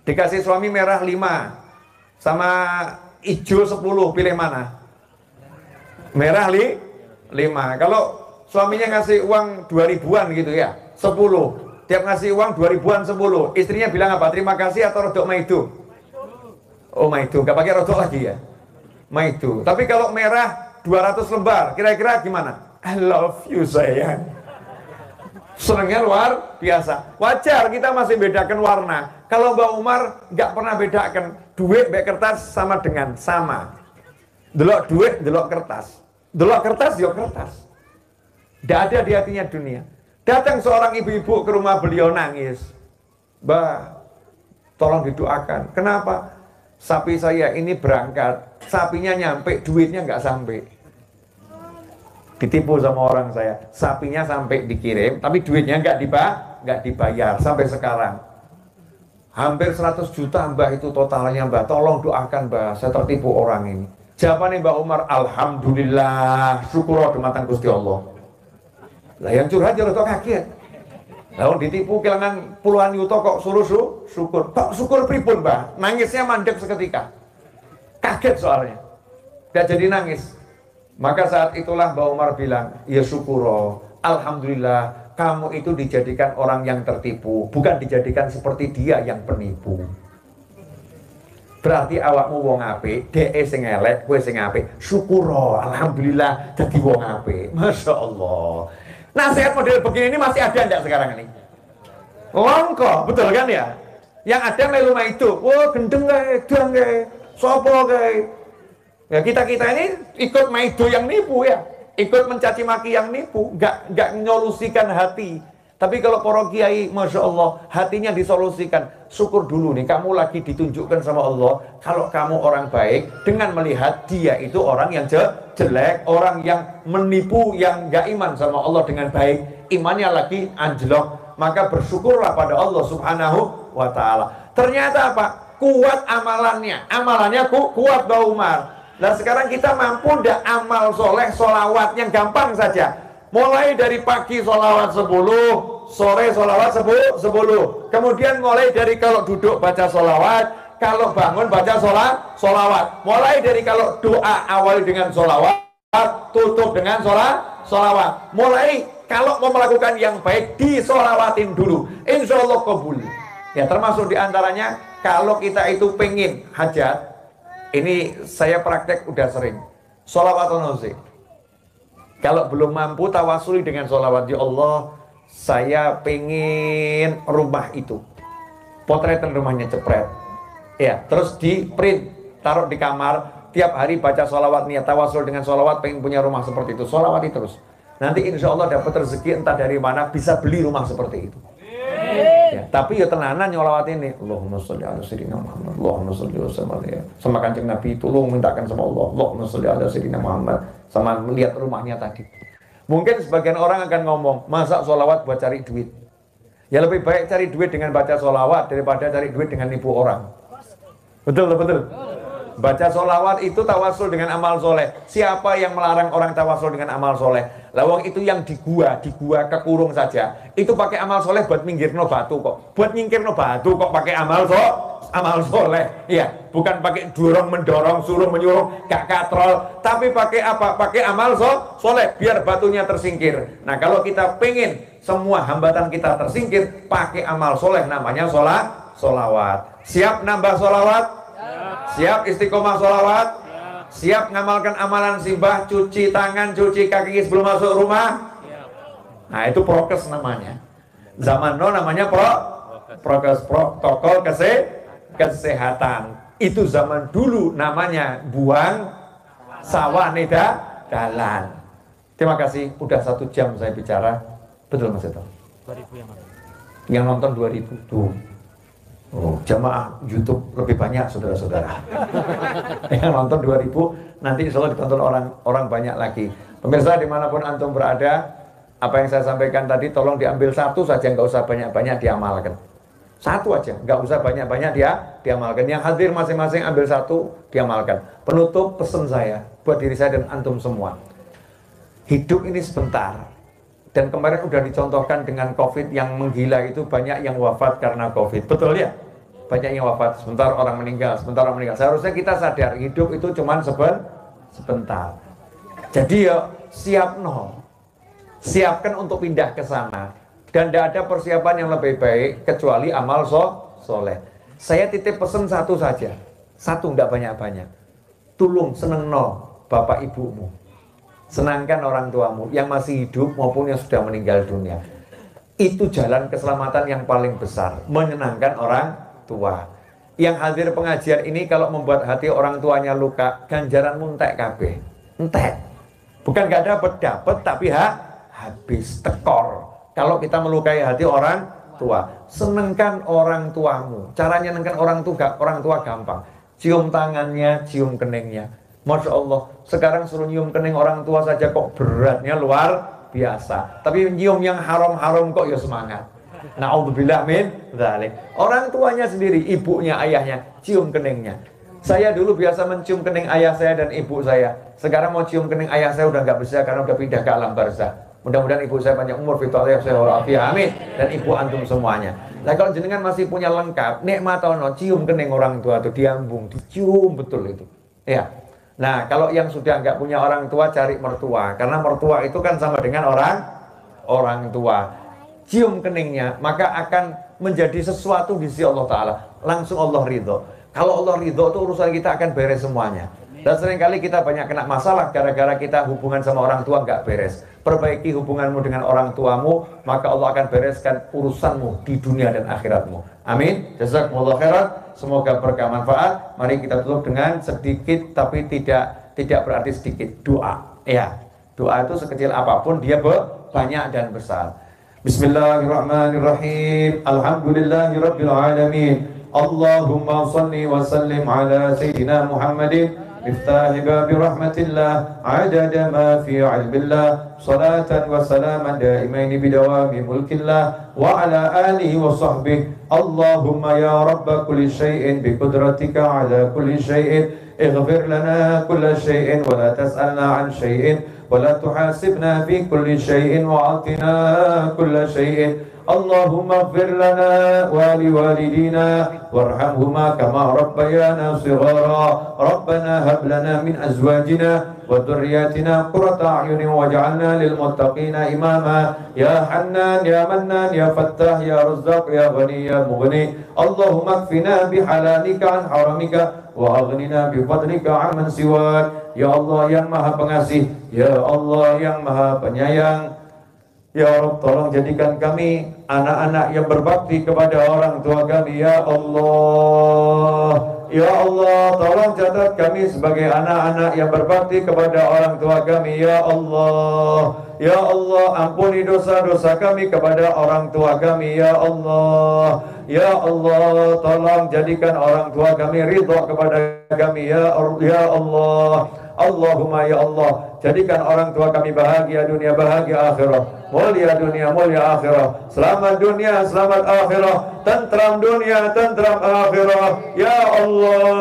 Dikasih suami merah 5 sama hijau 10, pilih mana? Merah 5. Kalau suaminya ngasih uang 2000-an gitu ya, 10. Tiap ngasih uang 2000-an 10. Istrinya bilang apa? Terima kasih atau rodok maidu? Oh maidu, gak pakai rodok lagi ya? Maidu. Tapi kalau merah 200 lembar, kira-kira gimana? I love you sayang. Senangnya luar biasa. Wajar kita masih bedakan warna. Kalau Mbah Umar nggak pernah bedakan duit baik kertas sama dengan sama. Delok duit, delok kertas. Delok kertas, delok kertas. Nggak ada di hatinya dunia. Datang seorang ibu-ibu ke rumah beliau nangis. Mbah, tolong didoakan. Kenapa? Sapi saya ini berangkat, sapinya nyampe, duitnya nggak sampai. Ditipu sama orang saya, sapinya sampai dikirim, tapi duitnya nggak dibayar sampai sekarang. Hampir 100 juta Mbah itu totalnya Mbah. Tolong doakan Mbah, saya tertipu orang ini. Jawabannya Mbah Umar, alhamdulillah, syukur dumateng Gusti Allah. Lah yang curhat ya kaget. Lalu ditipu kehilangan puluhan yuto kok suruh syukur. Kok syukur pripun Mbah? Nangisnya mandek seketika. Kaget soalnya. Gak jadi nangis. Maka saat itulah Mbah Umar bilang, ya syukuro, alhamdulillah kamu itu dijadikan orang yang tertipu, bukan dijadikan seperti dia yang penipu. Berarti awakmu wong apik, dhek sing elek, kowe sing apik. Syukur, alhamdulillah dadi wong apik. Masya Allah. Nasihat model begini ini masih ada enggak sekarang ini? Longko, betul kan ya? Yang ada melu itu, wah gendeng kae, dang kae, sopo kae. Ya kita ini ikut maido yang nipu ya, ikut mencaci maki yang nipu, nggak menyolusikan hati. Tapi kalau para kiai, masya Allah, hatinya disolusikan. Syukur dulu nih, kamu lagi ditunjukkan sama Allah. Kalau kamu orang baik, dengan melihat dia itu orang yang jelek, orang yang menipu, yang gak iman sama Allah dengan baik, imannya lagi anjlok, maka bersyukurlah pada Allah Subhanahu wa Ta'ala. Ternyata apa? Kuat amalannya kuat Mbak Umar. Nah sekarang kita mampu ndak amal soleh, solawat yang gampang saja. Mulai dari pagi solawat 10, sore solawat 10. Kemudian mulai dari kalau duduk baca solawat, kalau bangun baca solawat. Mulai dari kalau doa awali dengan solawat, tutup dengan solawat. Mulai kalau mau melakukan yang baik, disolawatin dulu. Insya Allah kabul. Ya termasuk diantaranya, kalau kita itu pengen hajat, ini saya praktek udah sering. Solawat nabi. Kalau belum mampu tawasuli dengan sholawat, ya Allah, saya pengen rumah itu, potretan rumahnya cepret, ya, terus di print, taruh di kamar, tiap hari baca sholawat, niat tawasul dengan sholawat, pengen punya rumah seperti itu, sholawati terus. Nanti insya Allah dapat rezeki entah dari mana, bisa beli rumah seperti itu. Ya, tapi ya tenanan nyolawat ini, Allahumma sholli ala sayyidina Muhammad, Allahumma sholli wa sallam ya. Sama Kanjeng Nabi tolong mintakan sama Allah, Allahumma sholli ala sayyidina Muhammad, sama melihat rumahnya tadi. Mungkin sebagian orang akan ngomong, masa sholawat buat cari duit? Ya lebih baik cari duit dengan baca sholawat daripada cari duit dengan nipu orang. Betul. Baca sholawat itu tawasul dengan amal soleh. Siapa yang melarang orang tawasul dengan amal soleh? Lawang itu yang di gua kekurung saja. Itu pakai amal soleh buat minggirno batu kok. Buat nyingkirno batu kok pakai amal soleh. Ya, bukan pakai dorong mendorong, suruh menyuruh, gak katrol. Tapi pakai apa? Pakai amal soleh biar batunya tersingkir. Nah kalau kita pengen semua hambatan kita tersingkir, pakai amal soleh namanya sholawat. Siap nambah sholawat? Siap istiqomah sholawat? Siap ngamalkan amalan simbah, cuci tangan, cuci kaki sebelum masuk rumah? Nah itu prokes namanya. Zaman now namanya prokes, protokol kesehatan. Itu zaman dulu namanya buang sawah dalan. Terima kasih, udah 1 jam saya bicara. Betul Mas Eto? 2000 yang mana? Yang nonton 2000 tuh. Oh, jamaah YouTube lebih banyak saudara-saudara. Yang nonton 2000, nanti insya Allah ditonton orang banyak lagi. Pemirsa dimanapun antum berada, apa yang saya sampaikan tadi tolong diambil satu saja, nggak usah banyak-banyak diamalkan. Satu aja, nggak usah banyak-banyak diamalkan. Yang hadir masing-masing ambil satu, diamalkan. Penutup pesan saya buat diri saya dan antum semua. Hidup ini sebentar. Dan kemarin udah dicontohkan dengan COVID yang menggila itu, banyak yang wafat karena COVID. Betul ya? Banyak yang wafat, sebentar orang meninggal. Seharusnya kita sadar, hidup itu cuma sebentar. Jadi ya siapkan untuk pindah ke sana. Dan tidak ada persiapan yang lebih baik kecuali amal soleh. Saya titip pesan satu saja. Satu, tidak banyak-banyak. Tulung, seneng bapak ibumu. Senangkan orang tuamu yang masih hidup maupun yang sudah meninggal dunia. Itu jalan keselamatan yang paling besar, menyenangkan orang tua. Yang hadir pengajian ini kalau membuat hati orang tuanya luka, ganjaranmu entek kabeh. Entek. Bukan gak dapat tapi habis tekor. Kalau kita melukai hati orang tua, senengkan orang tuamu. Caranya senengkan orang tua gampang. Cium tangannya, cium keningnya. Masya Allah, sekarang suruh nyium kening orang tua saja kok beratnya luar biasa. Tapi nyium yang haram-haram kok ya semangat. Na'udzubillah min dzalik. Orang tuanya sendiri, ibunya, ayahnya, cium keningnya. Saya dulu biasa mencium kening ayah saya dan ibu saya. Sekarang mau cium kening ayah saya udah nggak bisa karena udah pindah ke alam barzah. Mudah-mudahan ibu saya panjang umur, fitoleh, amin. Dan ibu antum semuanya. Nah kalau jenengan masih punya lengkap, nikmat ono, cium kening orang tua itu diambung, dicium betul itu. Ya. Nah kalau yang sudah nggak punya orang tua, cari mertua. Karena mertua itu kan sama dengan orang tua. Cium keningnya, maka akan menjadi sesuatu di sisi Allah Ta'ala. Langsung Allah ridho. Kalau Allah ridho tuh urusan kita akan beres semuanya. Dan seringkali kita banyak kena masalah gara-gara kita hubungan sama orang tua nggak beres. Perbaiki hubunganmu dengan orang tuamu, maka Allah akan bereskan urusanmu di dunia dan akhiratmu. Amin. Jazakumullah khairan. Semoga berkah manfaat. Mari kita tutup dengan sedikit tapi tidak berarti sedikit doa. Ya, doa itu sekecil apapun dia banyak dan besar. Bismillahirrahmanirrahim. Alhamdulillahirabbil alamin. Allahumma shalli wa sallim ala sayyidina Muhammadin مفتاح باب رحمة الله عدد ما في علم الله صلاة وسلاما دائمين بدوام ملك الله وعلى آله وصحبه اللهم يا رب كل شيء بقدرتك على كل شيء اغفر لنا كل شيء ولا تسألنا عن شيء ولا تحاسبنا في كل شيء وأعطنا كل شيء اللهم اغفر لنا ولوالدينا وارحمهما كما ربيانا صغارا ربنا هب لنا من أزواجنا وذرياتنا قرة أعين واجعلنا للمتقين إماما يا حنان يا منان يا فتاح يا رزاق يا غني يا مغني اللهم اكفنا بحلالك عن حرامك وأغننا بفضلك عمن سواك يا الله yang maha pengasih ya Allah yang maha penyayang. Ya Rabb, tolong jadikan kami anak-anak yang berbakti kepada orang tua kami, ya Allah. Ya Allah, tolong catat kami sebagai anak-anak yang berbakti kepada orang tua kami, ya Allah. Ya Allah, ampuni dosa-dosa kami kepada orang tua kami, ya Allah. Ya Allah, tolong jadikan orang tua kami ridha kepada kami, ya Allah. Allahumma ya Allah, jadikan orang tua kami bahagia dunia, bahagia akhirat, mulia dunia, mulia akhirat, selamat dunia, selamat akhirat, tentram dunia, tentram akhirat. Ya Allah,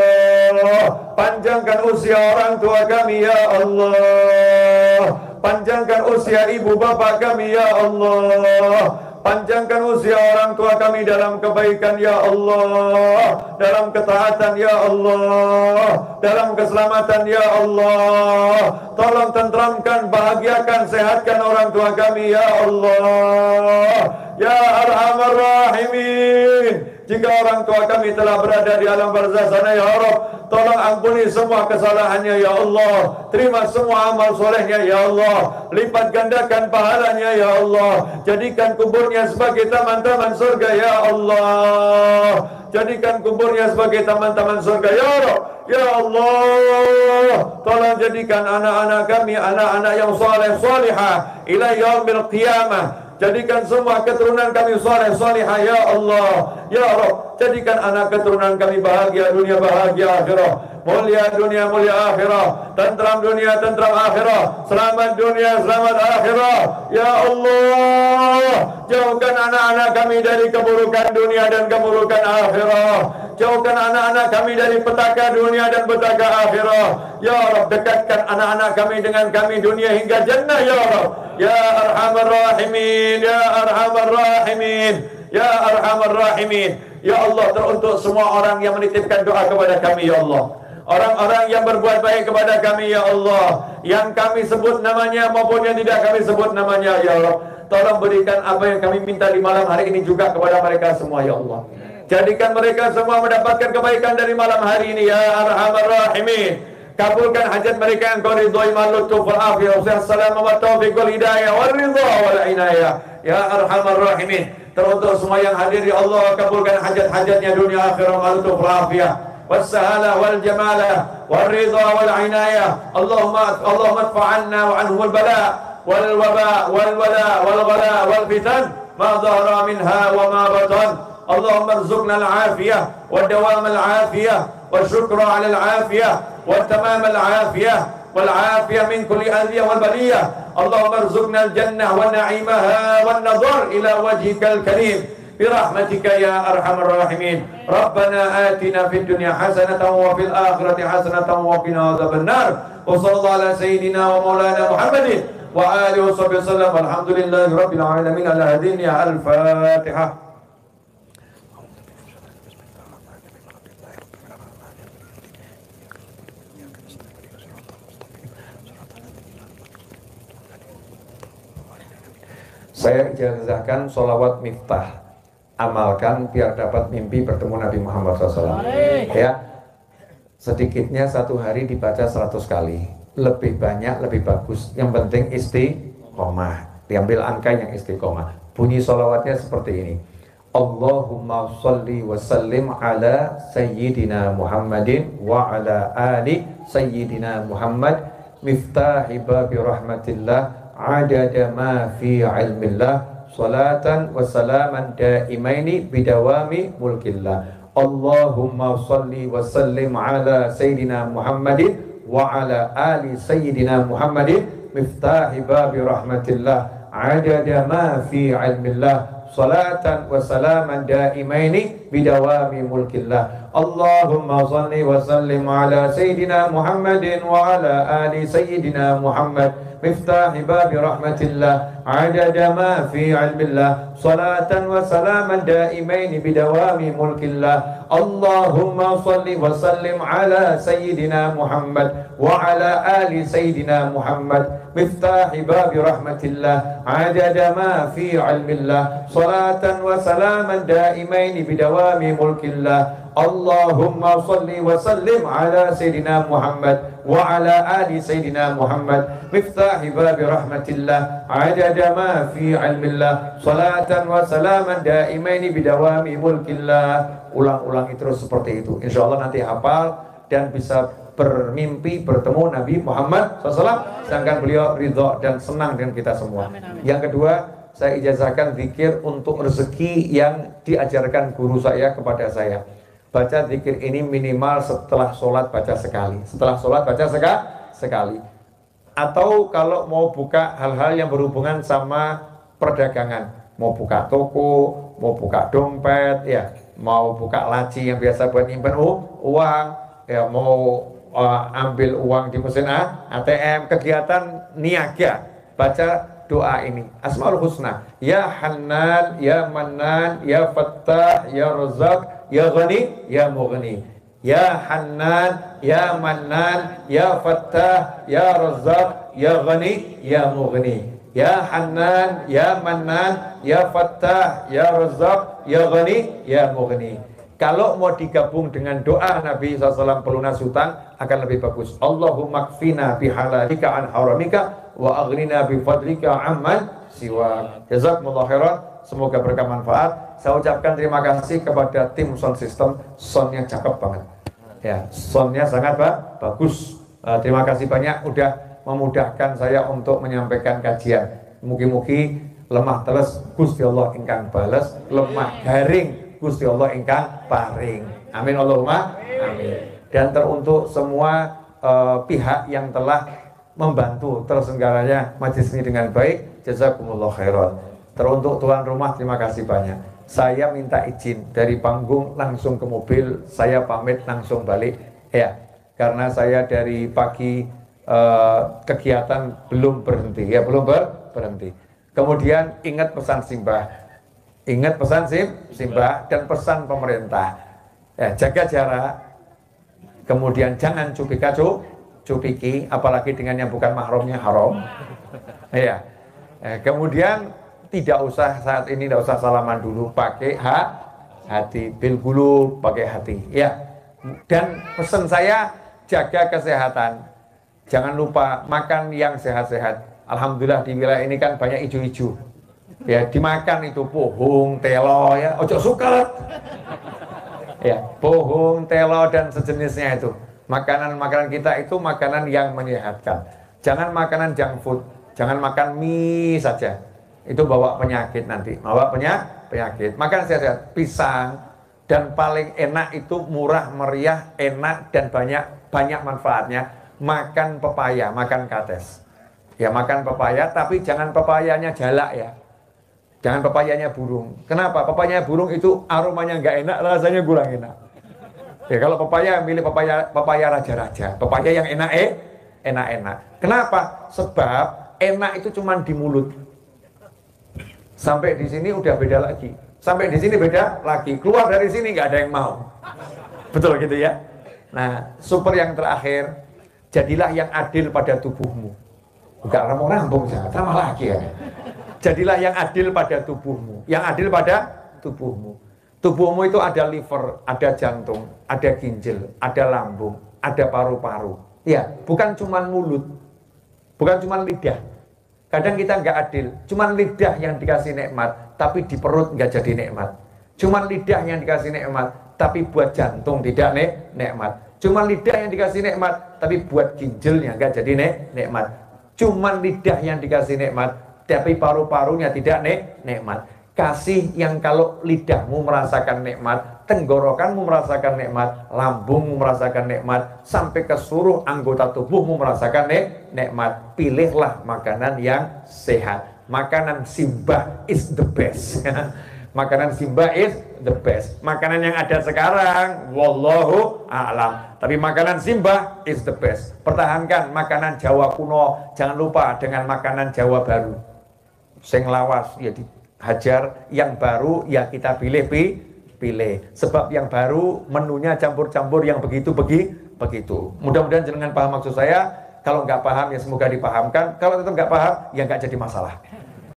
panjangkan usia orang tua kami, ya Allah. Panjangkan usia ibu bapak kami, ya Allah. Panjangkan usia orang tua kami dalam kebaikan, ya Allah, dalam ketaatan, ya Allah, dalam keselamatan, ya Allah. Tolong tentramkan, bahagiakan, sehatkan orang tua kami, ya Allah, ya Arhamar Rahimin. Jika orang tua kami telah berada di alam barzah sana, ya Rabb, tolong ampuni semua kesalahannya, ya Allah. Terima semua amal solehnya, ya Allah. Lipat gandakan pahalanya, ya Allah. Jadikan kuburnya sebagai taman-taman surga, ya Allah. Jadikan kuburnya sebagai taman-taman surga, ya Rabb, ya Allah. Tolong jadikan anak-anak kami anak-anak yang saleh salihah ila yaumil qiyamah. Jadikan semua keturunan kami saleh salihah, ya Allah, ya Rabb. Jadikan anak keturunan kami bahagia dunia, bahagia akhirat, mulia dunia, mulia akhirat, tentram dunia, tentram akhirat, selamat dunia, selamat akhirat. Ya Allah, jauhkan anak-anak kami dari keburukan dunia dan keburukan akhirat. Jauhkan anak-anak kami dari petaka dunia dan petaka akhirat. Ya Rabb, dekatkan anak-anak kami dengan kami dunia hingga jannah, ya Rabb. Ya Arhamar Rahimin, ya Arhamar Rahimin, ya Arhamar Rahimin. Ya Allah, teruntuk semua orang yang menitipkan doa kepada kami, ya Allah. Orang-orang yang berbuat baik kepada kami, ya Allah, yang kami sebut namanya maupun yang tidak kami sebut namanya, ya Allah. Tolong berikan apa yang kami minta di malam hari ini juga kepada mereka semua, ya Allah. Jadikan mereka semua mendapatkan kebaikan dari malam hari ini, ya Arhamar Rahimin. Kabulkan hajat mereka yang kau ridhoi, malutuf wal afiyah, wassalamu wa taufiq wal hidayah wal ridha wal inayah, ya Arhamar Rahimin. Teruntuk semua yang hadir, ya Allah, kabulkan hajat-hajatnya dunia akhirat, malutuf wal afiyah, wassahala wal jamalah wal ridha wal inayah. Allahumma adfa'anna wa anhum al bala wal waba wal wala wal ghala wal fitan ma dhahara minha wa ma batan. Allahumma arzuqna al-afiyah wa dawam al-afiyah wa syukra ala al-afiyah wa tamam al-afiyah wal afiyah min kulli adhiyah wal baliyah. Allahumma arzuqna al-jannah wa na'imaha wan nadhar ila wajhikal karim برحمتك يا أرحم الراحمين. ربنا آتنا في الدنيا حسنة وفي الآخرة حسنة وقنا عذاب النار. وصلى الله على سيدنا ومولانا محمد وآله وصحبه وسلم. الحمد لله رب العالمين. على هدينا الفاتحة. Saya ijazahkan sholawat miftah amalkan biar dapat mimpi bertemu Nabi Muhammad SAW. Ya, sedikitnya satu hari dibaca 100 kali, lebih banyak lebih bagus. Yang penting istiqomah, diambil angka yang istiqomah. Bunyi sholawatnya seperti ini: Allahumma sholli wa sallim ala sayyidina Muhammadin wa ala ali sayyidina Muhammad miftahi babi rahmatillah adada ma fi ilmillah salatan wa salaman daimaini bidawami mulkillah. Allahumma sholli wa sallim ala sayyidina Muhammadin wa ala ali sayyidina Muhammadin miftahi babi rahmatillah adada ma fi ilmillah salatan wa salaman daimaini bidawami mulkillah. Allahumma salli wa sallim ala sayyidina Muhammadin wa ala ali sayyidina Muhammad miftahi babi rahmatillah adada ma fi ilmillah salatan wa salaman daimaini bidawami mulkillah. Allahumma salli wa sallim ala sayyidina Muhammad wa ala ali sayyidina Muhammad miftahi babi rahmatillah adada ma fi ilmillah salatan wa salaman daimaini bidawami mulkillah. Allahumma salli wa sallim ala sayyidina Muhammad wa ala ali sayyidina Muhammad miftahi babi rahmatillah adada ma fi ilmillah salatan wa salaman daimaini bidawami mulkillah. Ulang-ulang terus seperti itu, insya Allah nanti hafal dan bisa bermimpi bertemu Nabi Muhammad SAW, sedangkan beliau ridho dan senang dengan kita semua. Yang kedua, saya ijazahkan zikir untuk rezeki yang diajarkan guru saya kepada saya. Baca zikir ini minimal setelah sholat baca sekali, setelah sholat baca sekali. Atau kalau mau buka hal-hal yang berhubungan sama perdagangan, mau buka toko, mau buka dompet, ya, mau buka laci yang biasa buat nyimpen uang, ya, mau ambil uang di mesin ATM, kegiatan niaga, baca doa ini, Asmaul Husna, Ya Hannan, Ya Mannan, Ya Fattah, Ya Razak, Ya Ghani, Ya Mughni. Ya Hannan, Ya Mannan, Ya Fattah, Ya Razak, Ya Ghani, Ya Mughni. Ya Hannan, Ya Mannan, Ya Fattah, Ya Razak, Ya Ghani, Ya Mughni. Kalau mau digabung dengan doa Nabi SAW pelunas hutang akan lebih bagus. Allahumma kfina bihalalika an haramika wa aghnina bifadlika amman siwa. Jazakumullah khairan. Semoga berkah manfaat. Saya ucapkan terima kasih kepada tim sound system. Soundnya cakep banget. Ya, soundnya sangat bagus. Terima kasih banyak udah memudahkan saya untuk menyampaikan kajian. Mugi-mugi lemah teles Gusti Allah ingkang bales, lemah garing Gusti Allah ingkang paring. Amin Allahumma amin. Dan teruntuk semua pihak yang telah membantu terselenggaranya majelis ini dengan baik, jazakumullah khairan. Teruntuk tuan rumah, terima kasih banyak. Saya minta izin dari panggung langsung ke mobil, saya pamit langsung balik ya, karena saya dari pagi kegiatan belum berhenti ya, belum berhenti. Kemudian ingat pesan Simbah, ingat pesan Simbah dan pesan pemerintah ya, jaga jarak, kemudian jangan cupiki, apalagi dengan yang bukan mahramnya haram ya. Kemudian tidak usah saat ini, tidak usah salaman dulu, pakai hati, bil gulu, pakai hati ya. Dan pesan saya, jaga kesehatan, jangan lupa makan yang sehat-sehat. Alhamdulillah di wilayah ini kan banyak ijo-ijo ya, dimakan itu pohong, telo ya, ojo suket ya, pohong, telo dan sejenisnya itu. Makanan-makanan kita itu makanan yang menyehatkan. Jangan makanan junk food, jangan makan mie saja, itu bawa penyakit nanti, bawa penyakit. Makan sehat-sehat, pisang, dan paling enak itu murah meriah, enak dan banyak manfaatnya. Makan pepaya, makan kates. Ya, makan pepaya, tapi jangan pepayanya jalak ya. Jangan pepayanya burung. Kenapa? Pepayanya burung itu aromanya nggak enak, rasanya kurang enak. Ya, kalau pepaya, milih pepaya raja-raja, pepaya yang enak-enak. Kenapa? Sebab enak itu cuma di mulut. Sampai di sini udah beda lagi. Sampai di sini beda lagi. Keluar dari sini nggak ada yang mau. Betul gitu ya. Nah, super yang terakhir, jadilah yang adil pada tubuhmu. Enggak rampung-rampung, tambah lagi ya. Jadilah yang adil pada tubuhmu. Yang adil pada tubuhmu. Tubuhmu itu ada liver, ada jantung, ada ginjal, ada lambung, ada paru-paru. Ya, bukan cuma mulut, bukan cuma lidah. Kadang kita nggak adil, cuma lidah yang dikasih nikmat, tapi di perut nggak jadi nikmat. Cuma lidah yang dikasih nikmat, tapi buat jantung tidak nikmat. Cuma lidah yang dikasih nikmat, tapi buat ginjalnya nggak jadi nikmat. Cuma lidah yang dikasih nikmat, tapi paru-parunya tidak nikmat. Kasih yang kalau lidahmu merasakan nikmat, tenggorokanmu merasakan nikmat, lambungmu merasakan nikmat, sampai ke seluruh anggota tubuhmu merasakan nikmat. Pilihlah makanan yang sehat. Makanan Simbah is the best. Makanan Simbah is the best. Makanan yang ada sekarang, wallahu a'lam. Tapi makanan Simbah is the best. Pertahankan makanan Jawa kuno. Jangan lupa dengan makanan Jawa baru. Sing lawas ya dihajar, yang baru ya kita pilih. Sebab yang baru menunya campur-campur yang begitu. Mudah-mudahan jenengan paham maksud saya. Kalau nggak paham ya semoga dipahamkan. Kalau tetap nggak paham ya nggak jadi masalah.